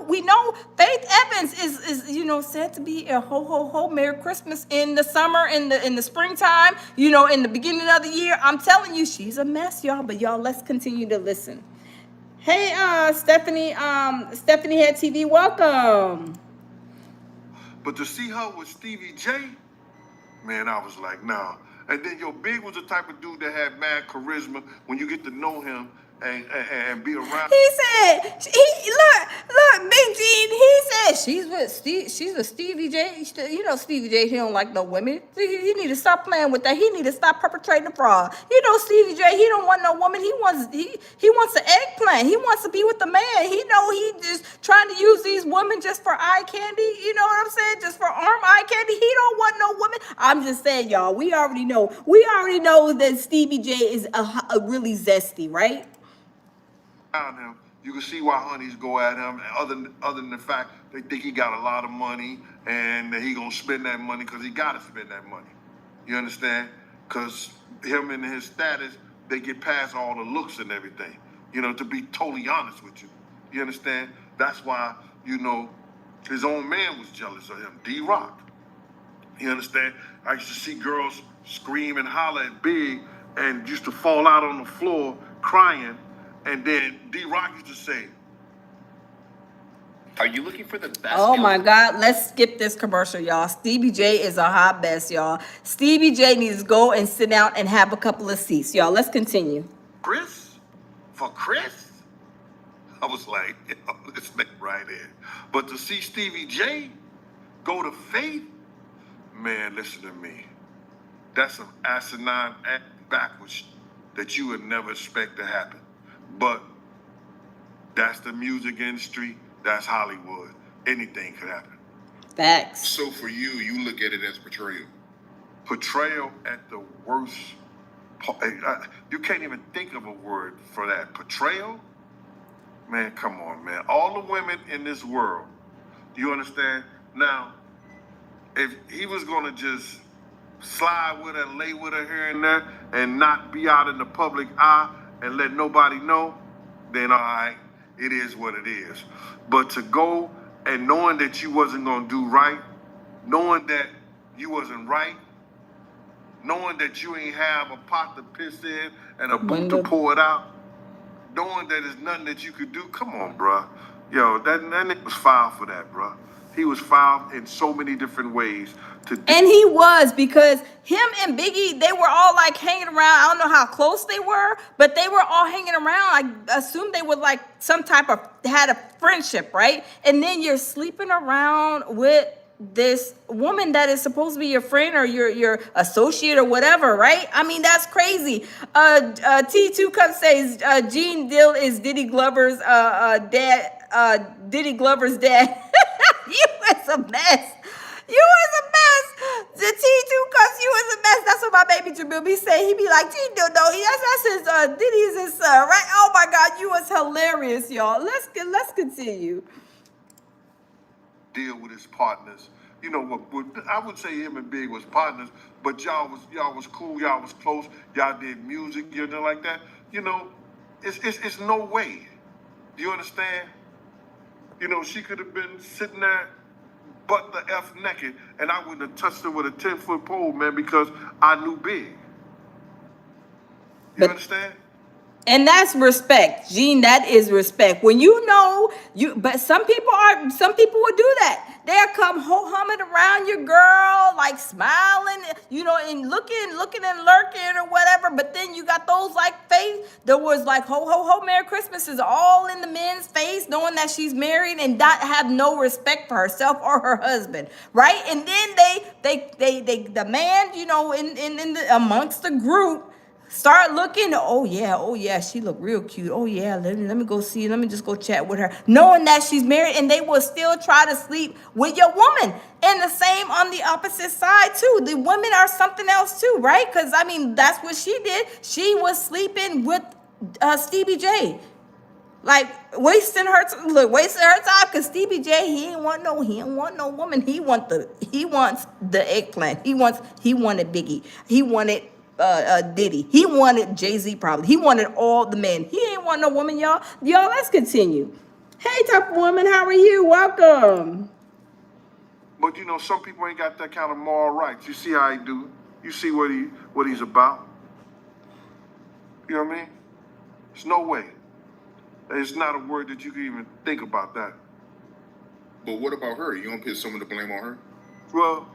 we know Faith Evans is said to be a ho ho ho Merry Christmas in the summer, in the springtime, in the beginning of the year. I'm telling you, she's a mess, y'all. But y'all, let's continue to listen. Hey, Stephanie Head TV, welcome. But to see her with Stevie J, man, I was like, nah. And then Big was the type of dude that had mad charisma when you get to know him and be around. He said, look, Big Gene, he said she's with Stevie J. You know Stevie J, he don't like no women. He need to stop playing with that. He need to stop perpetrating the fraud. You know Stevie J, he don't want no woman. He wants an eggplant. He wants to be with the man. He know he just trying to use these women just for eye candy. You know what I'm saying? Just for arm eye candy. He don't want no woman. I'm just saying, y'all, we already know that Stevie J is a really zesty, right? Him, you can see why honeys go at him. Other than the fact they think he got a lot of money and that he gonna spend that money because he gotta spend that money. You understand? Because him and his status, they get past all the looks and everything. You know, to be totally honest with you. You understand? That's why, you know, his own man was jealous of him, D-Rock. You understand? I used to see girls scream and holler at Big and used to fall out on the floor crying. And then D-Rock used to say, "Are you looking for the best?" Oh my God, let's skip this commercial, y'all. Stevie J is a hot mess, y'all. Stevie J needs to go and sit down and have a couple of seats, y'all. Let's continue. Chris? For Chris? I was like, yo, this nigga right there. But to see Stevie J go to Faith, man, listen to me. That's some asinine backwards that you would never expect to happen. But that's the music industry. That's Hollywood. Anything could happen. Facts. So for you, you look at it as betrayal. Portrayal at the worst. You can't even think of a word for that. Portrayal? Man, come on, man. All the women in this world, do you understand? Now, if he was going to just slide with her, lay with her here and there, and not be out in the public eye and let nobody know, then all right, it is what it is. But to go and knowing that you wasn't going to do right, knowing that you wasn't right, knowing that you ain't have a pot to piss in and a boot to pour it out, knowing that there's nothing that you could do, come on, bruh. Yo, that nigga was foul for that, bruh. He was foul in so many different ways. And he was, because him and Biggie, they were all like hanging around. I don't know how close they were, but they were all hanging around. I assume they were like some type of, had a friendship, right? And then you're sleeping around with this woman that is supposed to be your friend or your associate or whatever, right? I mean, that's crazy. T2 Cup says Gene Dill is Diddy Glover's dad. Diddy Glover's dad. You was a mess. You was a mess. The T2 Cups, you was a mess. That's what my baby Jamil be saying. He be like, Gene Dill, no, that's his Diddy's his son, right? Oh my God, you was hilarious, y'all. Let's continue. Deal with his partners. You know what? I would say him and Big was partners, but y'all was cool. Y'all was close. Y'all did music, you know, like that. You know, it's no way. Do you understand? You know, she could have been sitting there, butt the F naked, and I wouldn't have touched her with a 10-foot pole, man, because I knew Big. You understand? And that's respect, Gene. That is respect. When you know but some people would do that. They'll come humming around your girl, like smiling, you know, and looking and lurking or whatever. But then you got those like Faith. There was like ho ho ho, Merry Christmas is all in the men's face, knowing that she's married and not have no respect for herself or her husband, right? And then they the man, you know, amongst the group. Start looking, oh yeah, she look real cute. Oh yeah, let me go see, let me just go chat with her. Knowing that she's married, and they will still try to sleep with your woman. And the same on the opposite side too. The women are something else too, right? Because I mean, that's what she did. She was sleeping with Stevie J. Like wasting her time because Stevie J, he don't want no woman. He wants the eggplant. He wanted Biggie. He wanted Diddy. He wanted Jay-Z probably. He wanted all the men. He ain't want no woman, y'all. Y'all, let's continue. Hey, Top Woman, how are you? Welcome. But you know, some people ain't got that kind of moral rights. You see how he do. You see what he's about. You know what I mean? There's no way. It's not a word that you can even think about that. But what about her? You don't put some of the blame on her? Well,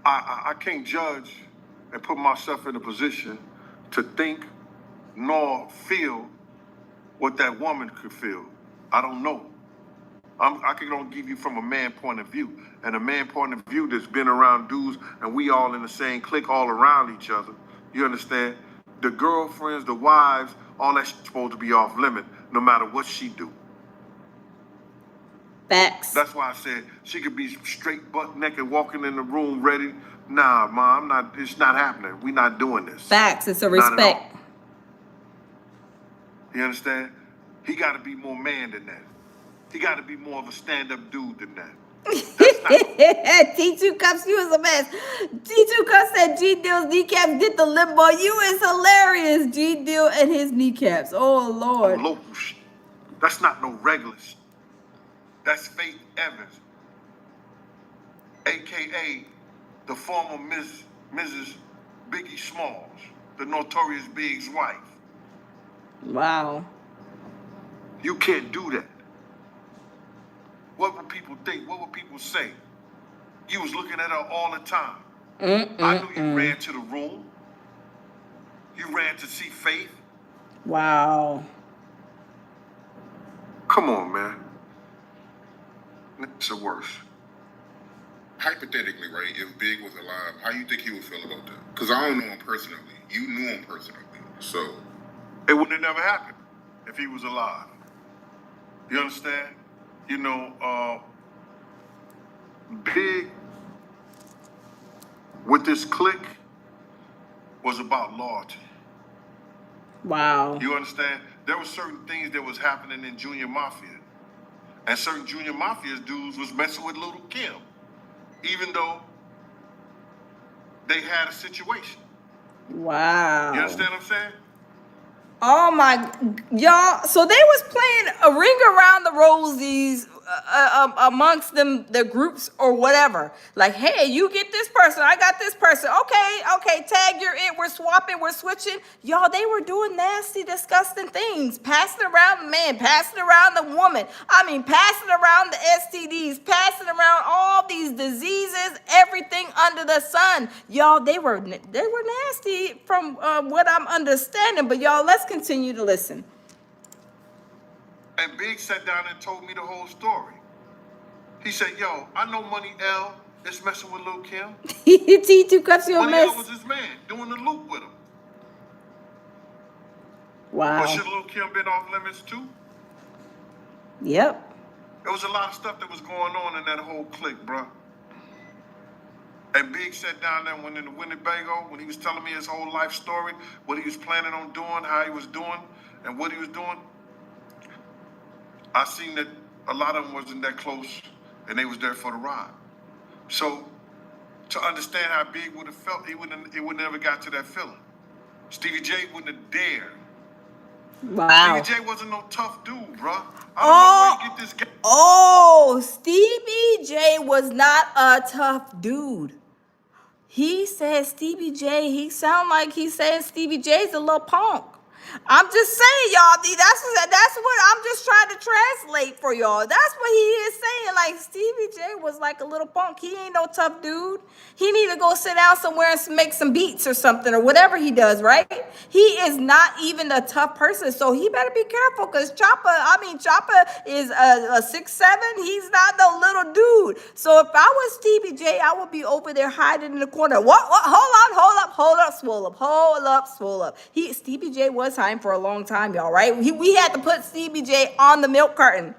I can't judge and put myself in a position to think nor feel what that woman could feel. I don't know. I can only give you from a man point of view. And a man point of view that's been around dudes and we all in the same clique all around each other. You understand? The girlfriends, the wives, all that's supposed to be off limit no matter what she do. Facts. That's why I said she could be straight butt naked walking in the room ready. Nah, Ma, it's not happening. We're not doing this. Facts. It's a Not at all. respect. You understand? He got to be more man than that. He got to be more of a stand-up dude than that. T2 Cups, you is a mess. T2 Cups said G Deal's kneecaps did the limbo. You is hilarious. G Deal and his kneecaps. Oh, Lord. Local shit. That's not no regular shit. That's Faith Evans, a.k.a. the former Mrs. Biggie Smalls, the Notorious Big's wife. Wow. You can't do that. What would people think? What would people say? You was looking at her all the time. I knew you ran to the room. You ran to see Faith. Wow. Come on, man. It's the worst. Hypothetically, right, if Big was alive, how you think he would feel about that? Because I don't know him personally. You knew him personally. So It wouldn't have never happened if he was alive. You understand? You know, Big with this clique was about loyalty. Wow. You understand? There were certain things that was happening in Junior Mafia. And certain Junior Mafia dudes was messing with Little Kim. Even though they had a situation. Wow. You understand what I'm saying? Oh my, y'all. So they was playing a ring around the rosies amongst them, the groups or whatever. Like, hey, you get this person, I got this person. Okay, tag, you're it. We're swapping, we're switching. Y'all, they were doing nasty, disgusting things. Passing around the man, passing around the woman. I mean, passing around the STDs, passing around all these diseases, everything under the sun. Y'all, they were nasty from what I'm understanding. But y'all, let's continue to listen. And Big sat down and told me the whole story. He said, yo, I know Money L is messing with Lil Kim. T2 Cups, you a Money L mess. was his man, doing the loop with him. Wow. But should Lil Kim been off limits too? Yep. There was a lot of stuff that was going on in that whole clique, bro. And Big sat down there when in the Winnebago, when he was telling me his whole life story, what he was planning on doing, how he was doing, and what he was doing. I seen that a lot of them wasn't that close, and they was there for the ride. So, to understand how Big would have felt, it would never got to that feeling. Stevie J wouldn't have dared. Wow. Stevie J wasn't no tough dude, bro. I don't know where you get this guy. Oh, Stevie J was not a tough dude. He said Stevie J, he sound like he said Stevie J's a little punk. I'm just saying, y'all, that's what I'm just trying to translate for y'all. That's what he is saying. Like, Stevie J was like a little punk. He ain't no tough dude. He need to go sit down somewhere and make some beats or something or whatever he does, right? He is not even a tough person, so he better be careful because Chopper is a 6'7". He's not no little dude. So if I was Stevie J, I would be over there hiding in the corner. What? Hold up, swole up. Stevie J was hiding for a long time, y'all, right? We had to put Stevie J on the milk carton.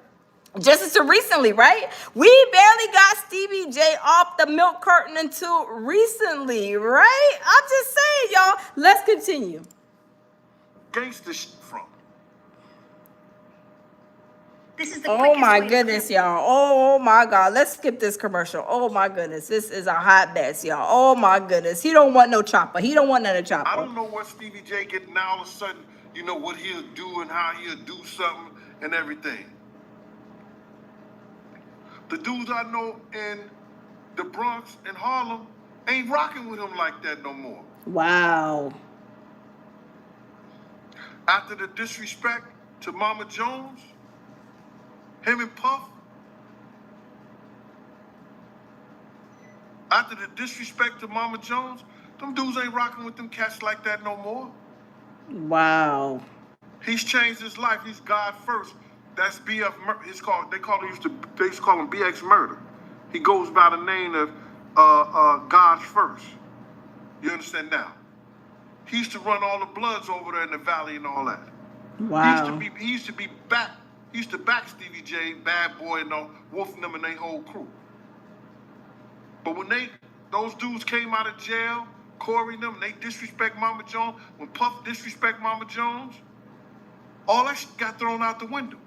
Just so recently, right? We barely got Stevie J off the milk carton until recently, right? I'm just saying, y'all. Let's continue. Gangsta shit from. This is the Oh quickest my way to goodness, y'all. Oh my God. Let's skip this commercial. Oh my goodness. This is a hot mess, y'all. Oh my goodness. He don't want no chopper. He don't want none of chopper. I don't know what Stevie J getting now all of a sudden, you know, what he'll do and how he'll do something and everything. The dudes I know in the Bronx and Harlem ain't rocking with him like that no more. Wow. After the disrespect to Mama Jones, him and Puff, after the disrespect to Mama Jones, them dudes ain't rocking with them cats like that no more. Wow. He's changed his life. He's God first. That's BF. It's called. They used to call him BX Murder. He goes by the name of God's First. You understand now? He used to run all the Bloods over there in the valley and all that. Wow. He used to be back. He used to back Stevie J, Bad Boy, and Wolf and them and their whole crew. But when those dudes came out of jail, Corey and them, they disrespect Mama Jones. When Puff disrespect Mama Jones, all that shit got thrown out the window.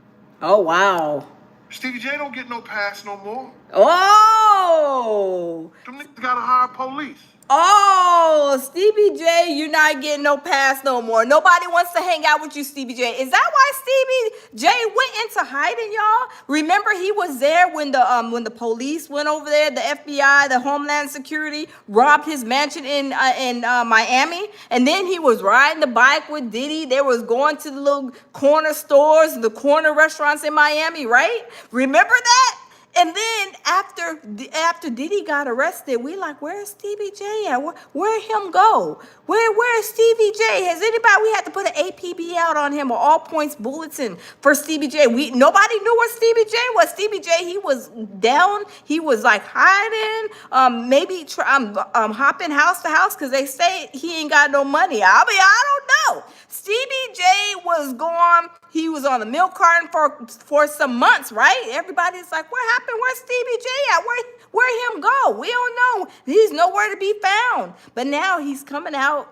Oh, wow. Stevie J don't get no pass no more. Oh. Them niggas gotta hire police. Oh, Stevie J, you're not getting no pass no more. Nobody wants to hang out with you, Stevie J. Is that why Stevie J went into hiding, y'all? Remember, he was there when the police went over there, the FBI, the Homeland Security, robbed his mansion in Miami, and then he was riding the bike with Diddy. They was going to the little corner stores, the corner restaurants in Miami, right? Remember that? And then after Diddy got arrested, we like, where's Stevie J at? Where him go? Where's Stevie J? We had to put an APB out on him, or all points bulletin for Stevie J. Nobody knew where Stevie J was. Stevie J, he was down. He was like hiding, hopping house to house because they say he ain't got no money. I don't know. Stevie J was gone. He was on the milk carton for some months, right? Everybody's like, what happened? Where's Stevie J at? Where him go? We don't know. He's nowhere to be found. But now he's coming out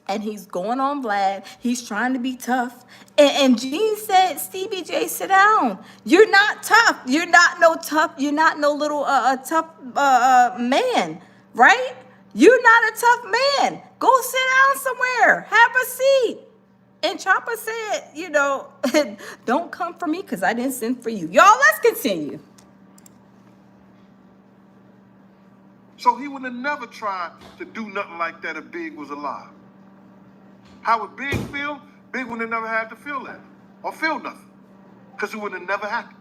and he's going on Vlad. He's trying to be tough. And Gene said, Stevie J, sit down. You're not tough. You're not no tough. You're not no little tough man, right? You're not a tough man. Go sit down somewhere. Have a seat. And Chopper said, don't come for me because I didn't send for you. Y'all, let's continue. So he would have never tried to do nothing like that if Big was alive. How would Big feel? Big would have never had to feel that or feel nothing because it would have never happened.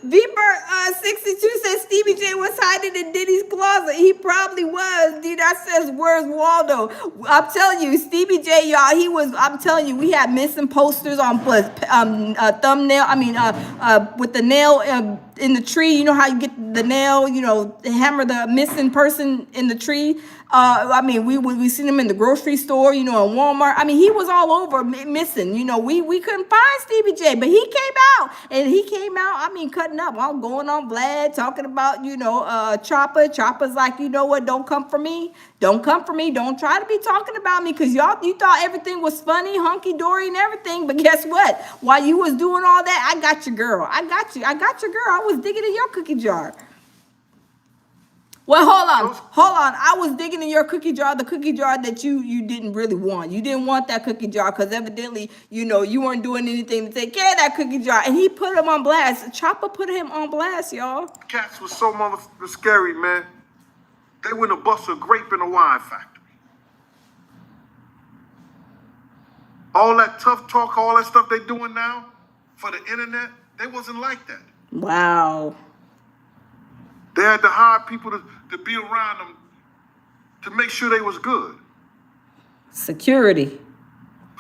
Beeper 62 says Stevie J was hiding in Diddy's closet. He probably was. D-Dot says, where's Waldo? I'm telling you, Stevie J, y'all, I'm telling you, we had missing posters on thumbnail, with the nail in the tree. You know how you get the nail, hammer the missing person in the tree. We seen him in the grocery store, in Walmart. He was all over missing. We couldn't find Stevie J, but he came out. And he came out, cutting up. I'm going on Vlad, talking about, Chopper. Chopper's like, you know what? Don't come for me. Don't come for me. Don't try to be talking about me because you thought everything was funny, hunky-dory and everything. But guess what? While you was doing all that, I got your girl. I got your girl. I was digging in your cookie jar. Well, hold on. I was digging in your cookie jar, the cookie jar that you didn't really want. You didn't want that cookie jar because evidently, you weren't doing anything to take care of that cookie jar. And he put him on blast. Chopper put him on blast, y'all. Cats was so motherfucking scary, man. They went to bust a grape in a wine factory. All that tough talk, all that stuff they doing now for the internet, they wasn't like that. Wow. They had to hire people to be around them to make sure they was good. Security.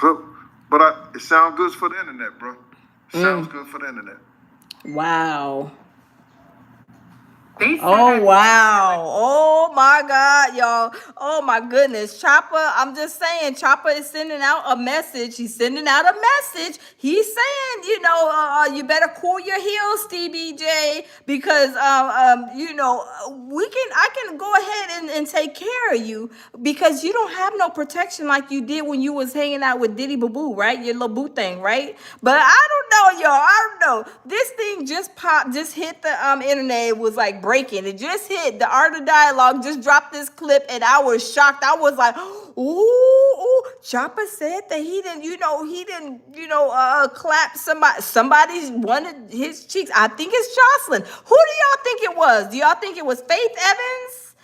But it sounds good for the internet, bro. It sounds good for the internet. Wow. Oh, wow. Oh, my God, y'all. Oh, my goodness. Chopper, I'm just saying, Chopper is sending out a message. He's sending out a message. He's saying, you better cool your heels, Stevie J, because, I can go ahead and take care of you because you don't have no protection like you did when you was hanging out with Diddy Boo, right? Your little boo thing, right? But I don't know, y'all. I don't know. This thing just popped, just hit the internet. It was like breaking. It just hit. The Art of Dialogue just dropped this clip and I was shocked. I was like, ooh. Chopper said that he didn't clap somebody's one of his cheeks. I think it's Joseline. Who do y'all think it was? Do y'all think it was Faith Evans?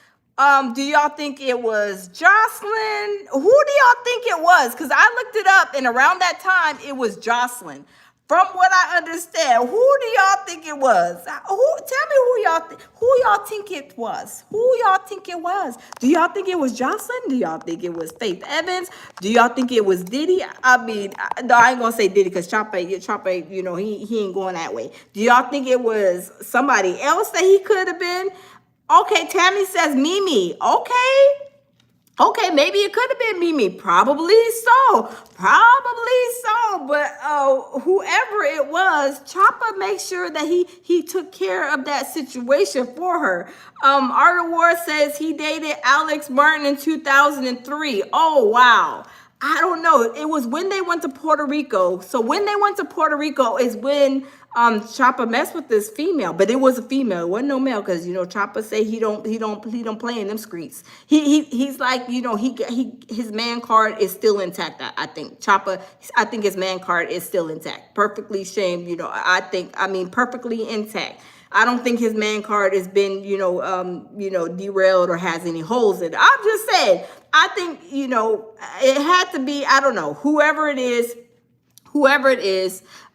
Do y'all think it was Joseline? Who do y'all think it was? Because I looked it up and around that time it was Joseline. From what I understand, who do y'all think it was? Tell me who y'all think it was? Who y'all think it was? Do y'all think it was Joseline? Do y'all think it was Faith Evans? Do y'all think it was Diddy? I mean, no, I ain't gonna say Diddy because Chopper, you know, he ain't going that way. Do y'all think it was somebody else that he could have been? Okay, Tammy says Mimi. Okay, maybe it could have been Mimi. Probably so. But whoever it was, Choppa made sure that he took care of that situation for her. Art Ward says he dated Alex Martin in 2003. Oh, wow. I don't know. It was when they went to Puerto Rico. So when they went to Puerto Rico is when Choppa messed with this female, but it was a female. It wasn't no male because you know Choppa say he don't play in them streets. He's like, you know, his man card is still intact. I think Choppa. I think his man card is still intact. Perfectly shamed. You know, I mean perfectly intact. I don't think his man card has been, derailed or has any holes in it. I'm just saying, I think, you know, it had to be, I don't know, whoever it is,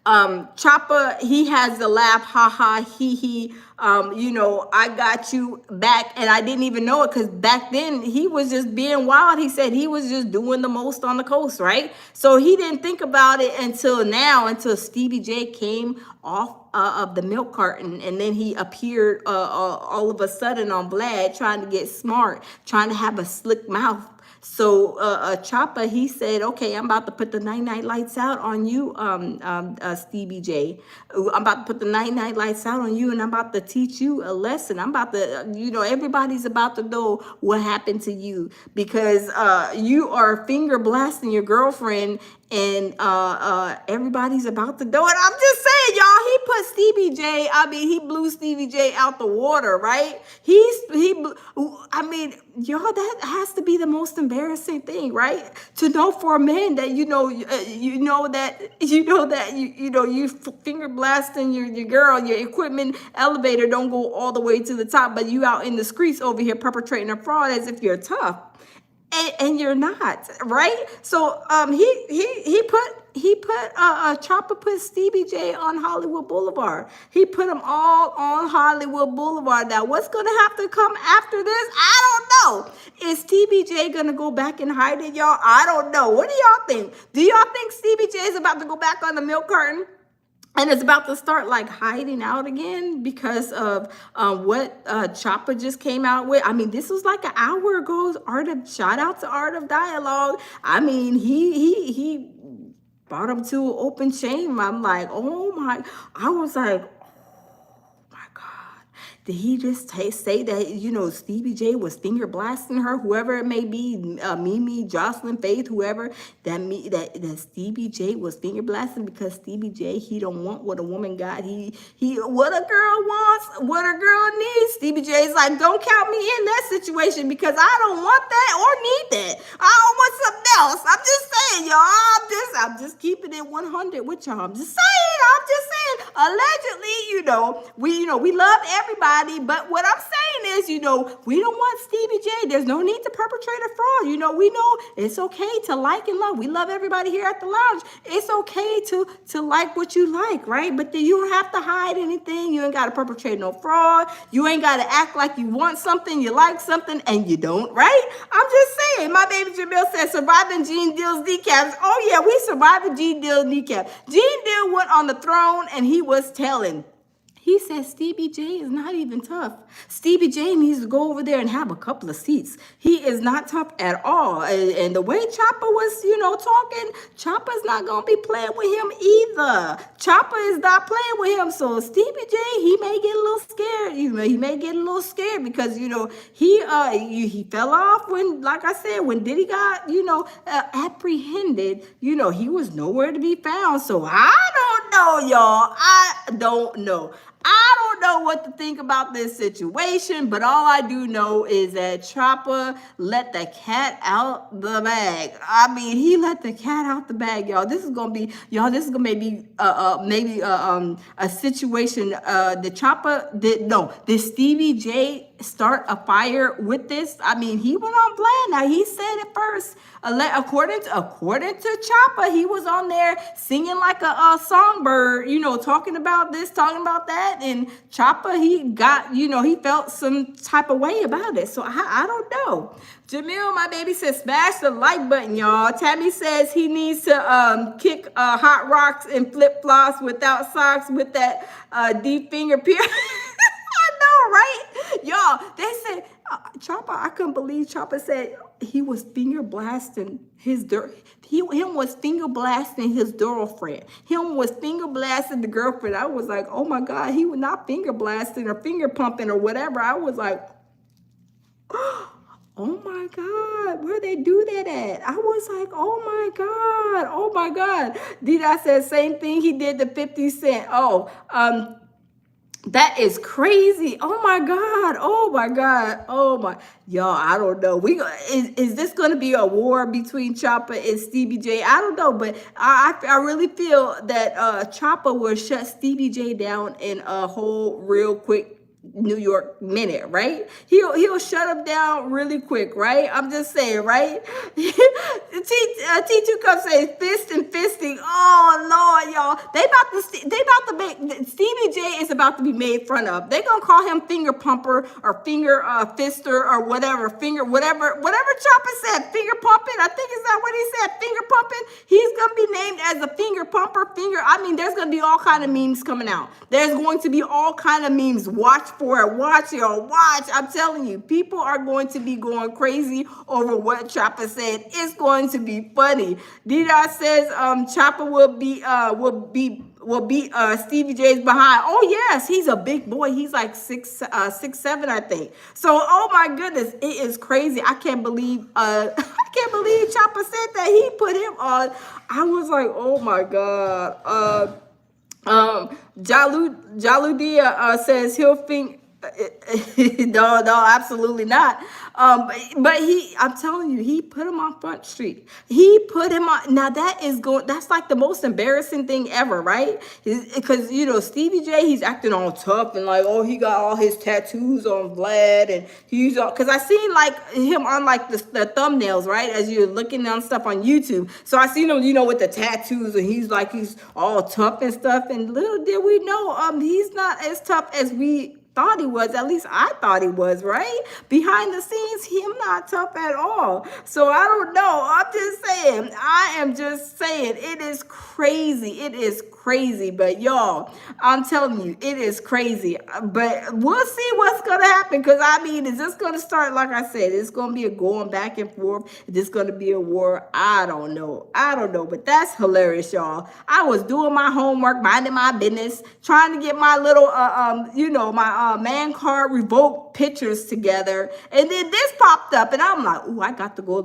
Choppa, he has the laugh, ha ha, he, I got you back, and I didn't even know it because back then he was just being wild. He said he was just doing the most on the coast, right? So he didn't think about it until now, until Stevie J came off of the milk carton, and then he appeared all of a sudden on Vlad trying to get smart, trying to have a slick mouth. So Choppa, he said, okay, I'm about to put the night lights out on you, Stevie J. I'm about to put the night lights out on you, and I'm about to teach you a lesson. I'm about to, everybody's about to know what happened to you because you are finger blasting your girlfriend, and everybody's about to do it. I'm just saying, y'all, he put Stevie J, he blew Stevie J out the water, right? Y'all, that has to be the most embarrassing thing, right? To know for a man that you finger blasting your girl, your equipment elevator don't go all the way to the top, but you out in the streets over here perpetrating a fraud as if you're tough. And you're not, right? So Choppa put Stevie J on Hollywood Boulevard. He put them all on Hollywood Boulevard. Now, what's gonna have to come after this? I don't know. Is Stevie J gonna go back and hide it, y'all? I don't know. What do y'all think? Do y'all think Stevie J is about to go back on the milk carton? And it's about to start like hiding out again because of what Choppa just came out with. I mean, this was like an hour ago. Shout out to Art of Dialogue. I mean, he brought him to open shame. I'm like, I was like, did he just say that, Stevie J was finger blasting her, whoever it may be, Mimi, Joseline, Faith, whoever, that Stevie J was finger blasting because Stevie J, he don't want what a woman got. He what a girl wants, what a girl needs. Stevie J's like, don't count me in that situation because I don't want that or need that. I don't want something else. I'm just saying, y'all. I'm just keeping it 100 with y'all. I'm just saying. Allegedly, we love everybody. But what I'm saying is, we don't want Stevie J. There's no need to perpetrate a fraud. We know it's okay to like and love. We love everybody here at the lounge. It's okay to like what you like, right? But then you don't have to hide anything. You ain't got to perpetrate no fraud. You ain't got to act like you want something, you like something, and you don't, right? I'm just saying. My baby Jamil said, surviving Gene Deal's kneecaps. Oh, yeah, we survived the Gene Deal kneecap. Gene Deal went on the throne, and he was telling. He said Stevie J is not even tough. Stevie J needs to go over there and have a couple of seats. He is not tough at all. And the way Choppa was, talking, Choppa's not going to be playing with him either. Choppa is not playing with him. So Stevie J, he may get a little scared. He may get a little scared because, he fell off when, like I said, when Diddy got, apprehended, he was nowhere to be found. So I don't know, y'all. I don't know. I don't know what to think about this situation, but all I do know is that Choppa let the cat out the bag. I mean, he let the cat out the bag, y'all. This is gonna be maybe a situation. Did Stevie J start a fire with this? I mean, he went on Vlad. Now he said it first. According to Chopper, he was on there singing like a songbird, you know, talking about this, talking about that. And Chopper, he got, you know, he felt some type of way about it. So I don't know. Jamil, my baby, says smash the like button, y'all. Tammy says he needs to kick hot rocks and flip flops without socks with that deep finger pierce. I know, right? Y'all, they said Chopper. I couldn't believe Chopper said he was finger blasting his him was finger blasting his girlfriend. Him was finger blasting the girlfriend. I was like, oh my God, he was not finger blasting or finger pumping or whatever. I was like, oh my God, where they do that at? I was like, oh my God, oh my God. Dida said same thing he did to 50 Cent. That is crazy. Oh my God. Oh my God. Oh my. Y'all, I don't know. Is this going to be a war between Chopper and Stevie J? I don't know, but I really feel that Chopper will shut Stevie J down in a whole real quick New York minute, right? He'll shut him down really quick, right? I'm just saying, right? T2 Cup says fist and fisting. Oh Lord, y'all, they about to make Stevie J is about to be made fun of. They're gonna call him finger pumper or finger fister or whatever Chopper said, finger pumping. I think is that what he said, finger pumping. He's gonna be named as a finger pumper. I mean, there's gonna be all kind of memes coming out. There's going to be all kind of memes. Watch for it. Watch, y'all. Watch. I'm telling you, people are going to be going crazy over what Chopper said. It's going to be funny. Dida says Chopper will beat Stevie J's behind. Oh yes, he's a big boy. He's like 6'7", I think. So oh my goodness, it is crazy. I can't believe Chopper said that he put him on. I was like, oh my God. Jaludia says he'll think no, absolutely not. But I'm telling you, he put him on Front Street. He put him on. Now that's like the most embarrassing thing ever, right? Because, you know, Stevie J, he's acting all tough and like, oh, he got all his tattoos on Vlad and he's all, because I seen like him on like the thumbnails, right? As you're looking on stuff on YouTube. So I seen him, you know, with the tattoos and he's all tough and stuff. And little did we know, he's not as tough as we thought he was. At least I thought he was, right? Behind the scenes, him not tough at all. So I don't know. I'm just saying. I am just saying. It is crazy. It is crazy. But y'all, I'm telling you, it is crazy. But we'll see what's going to happen. Because I mean, is this going to start, like I said, it's going to be a going back and forth. Is this going to be a war? I don't know. But that's hilarious, y'all. I was doing my homework, minding my business, trying to get my little, my man card revoked pictures together, and then this popped up and I'm like, oh, I got to go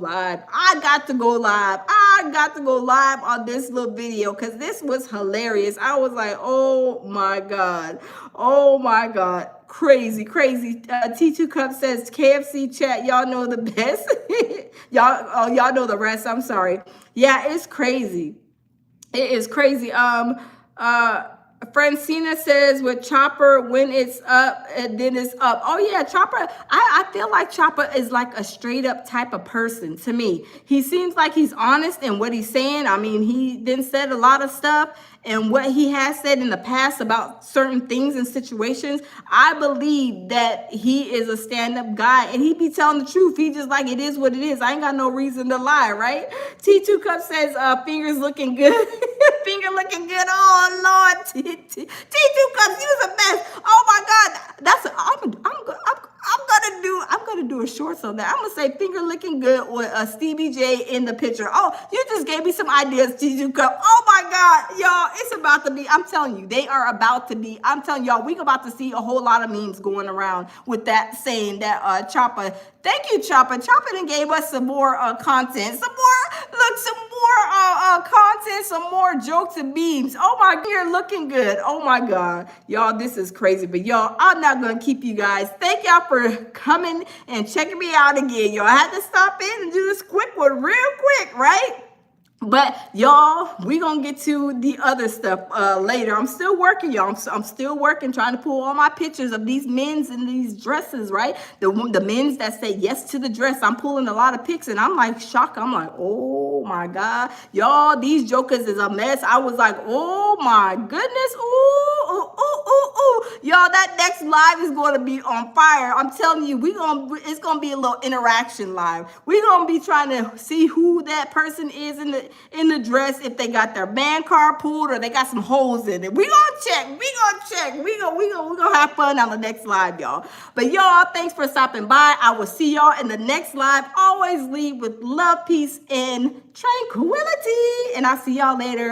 live on this little video because this was hilarious. I was like, oh my god, crazy. T2 Cup says KFC chat, y'all know the best. y'all know the rest. I'm sorry. Yeah, it's crazy. It is crazy. Francina says with Chopper, when it's up and then it's up. Oh yeah, Chopper. I feel like Chopper is like a straight up type of person to me. He seems like he's honest in what he's saying. I mean, he then said a lot of stuff and what he has said in the past about certain things and situations. I believe that he is a stand-up guy and he be telling the truth. He just like, it is what it is. I ain't got no reason to lie, right? T2 Cup says fingers looking good. Finger looking good. Oh Lord. T2 Cups, you was a mess. Oh my God. I'm gonna do a shorts on that. I'm gonna say finger looking good with Stevie J in the picture. Oh, you just gave me some ideas, T2 Cup. Oh my God, y'all, it's about to be. I'm telling you, they are about to be. I'm telling y'all, we about to see a whole lot of memes going around with that saying that Chopper. Thank you, Chopper. Chopper done gave us some more content, some more content, some more jokes and memes. Oh my God, you're looking good. Oh my God, y'all, this is crazy. But y'all, I'm not gonna keep you guys. Thank y'all for coming and checking me out again. Y'all, I had to stop in and do this quick one, real quick, right? But y'all, we gonna get to the other stuff later. I'm still working, y'all. I'm still working, trying to pull all my pictures of these men's in these dresses, right? The men's that say yes to the dress. I'm pulling a lot of pics, and I'm like shocked. I'm like, oh my God, y'all, these jokers is a mess. I was like, oh my goodness, ooh, ooh, ooh, ooh, ooh. Y'all, that next live is going to be on fire. I'm telling you, it's gonna be a little interaction live. We're gonna be trying to see who that person is in the dress, if they got their band card pulled or they got some holes in it. We gonna check. We gonna have fun on the next live, y'all. But y'all, thanks for stopping by. I will see y'all in the next live. Always leave with love, peace, and tranquility. And I'll see y'all later.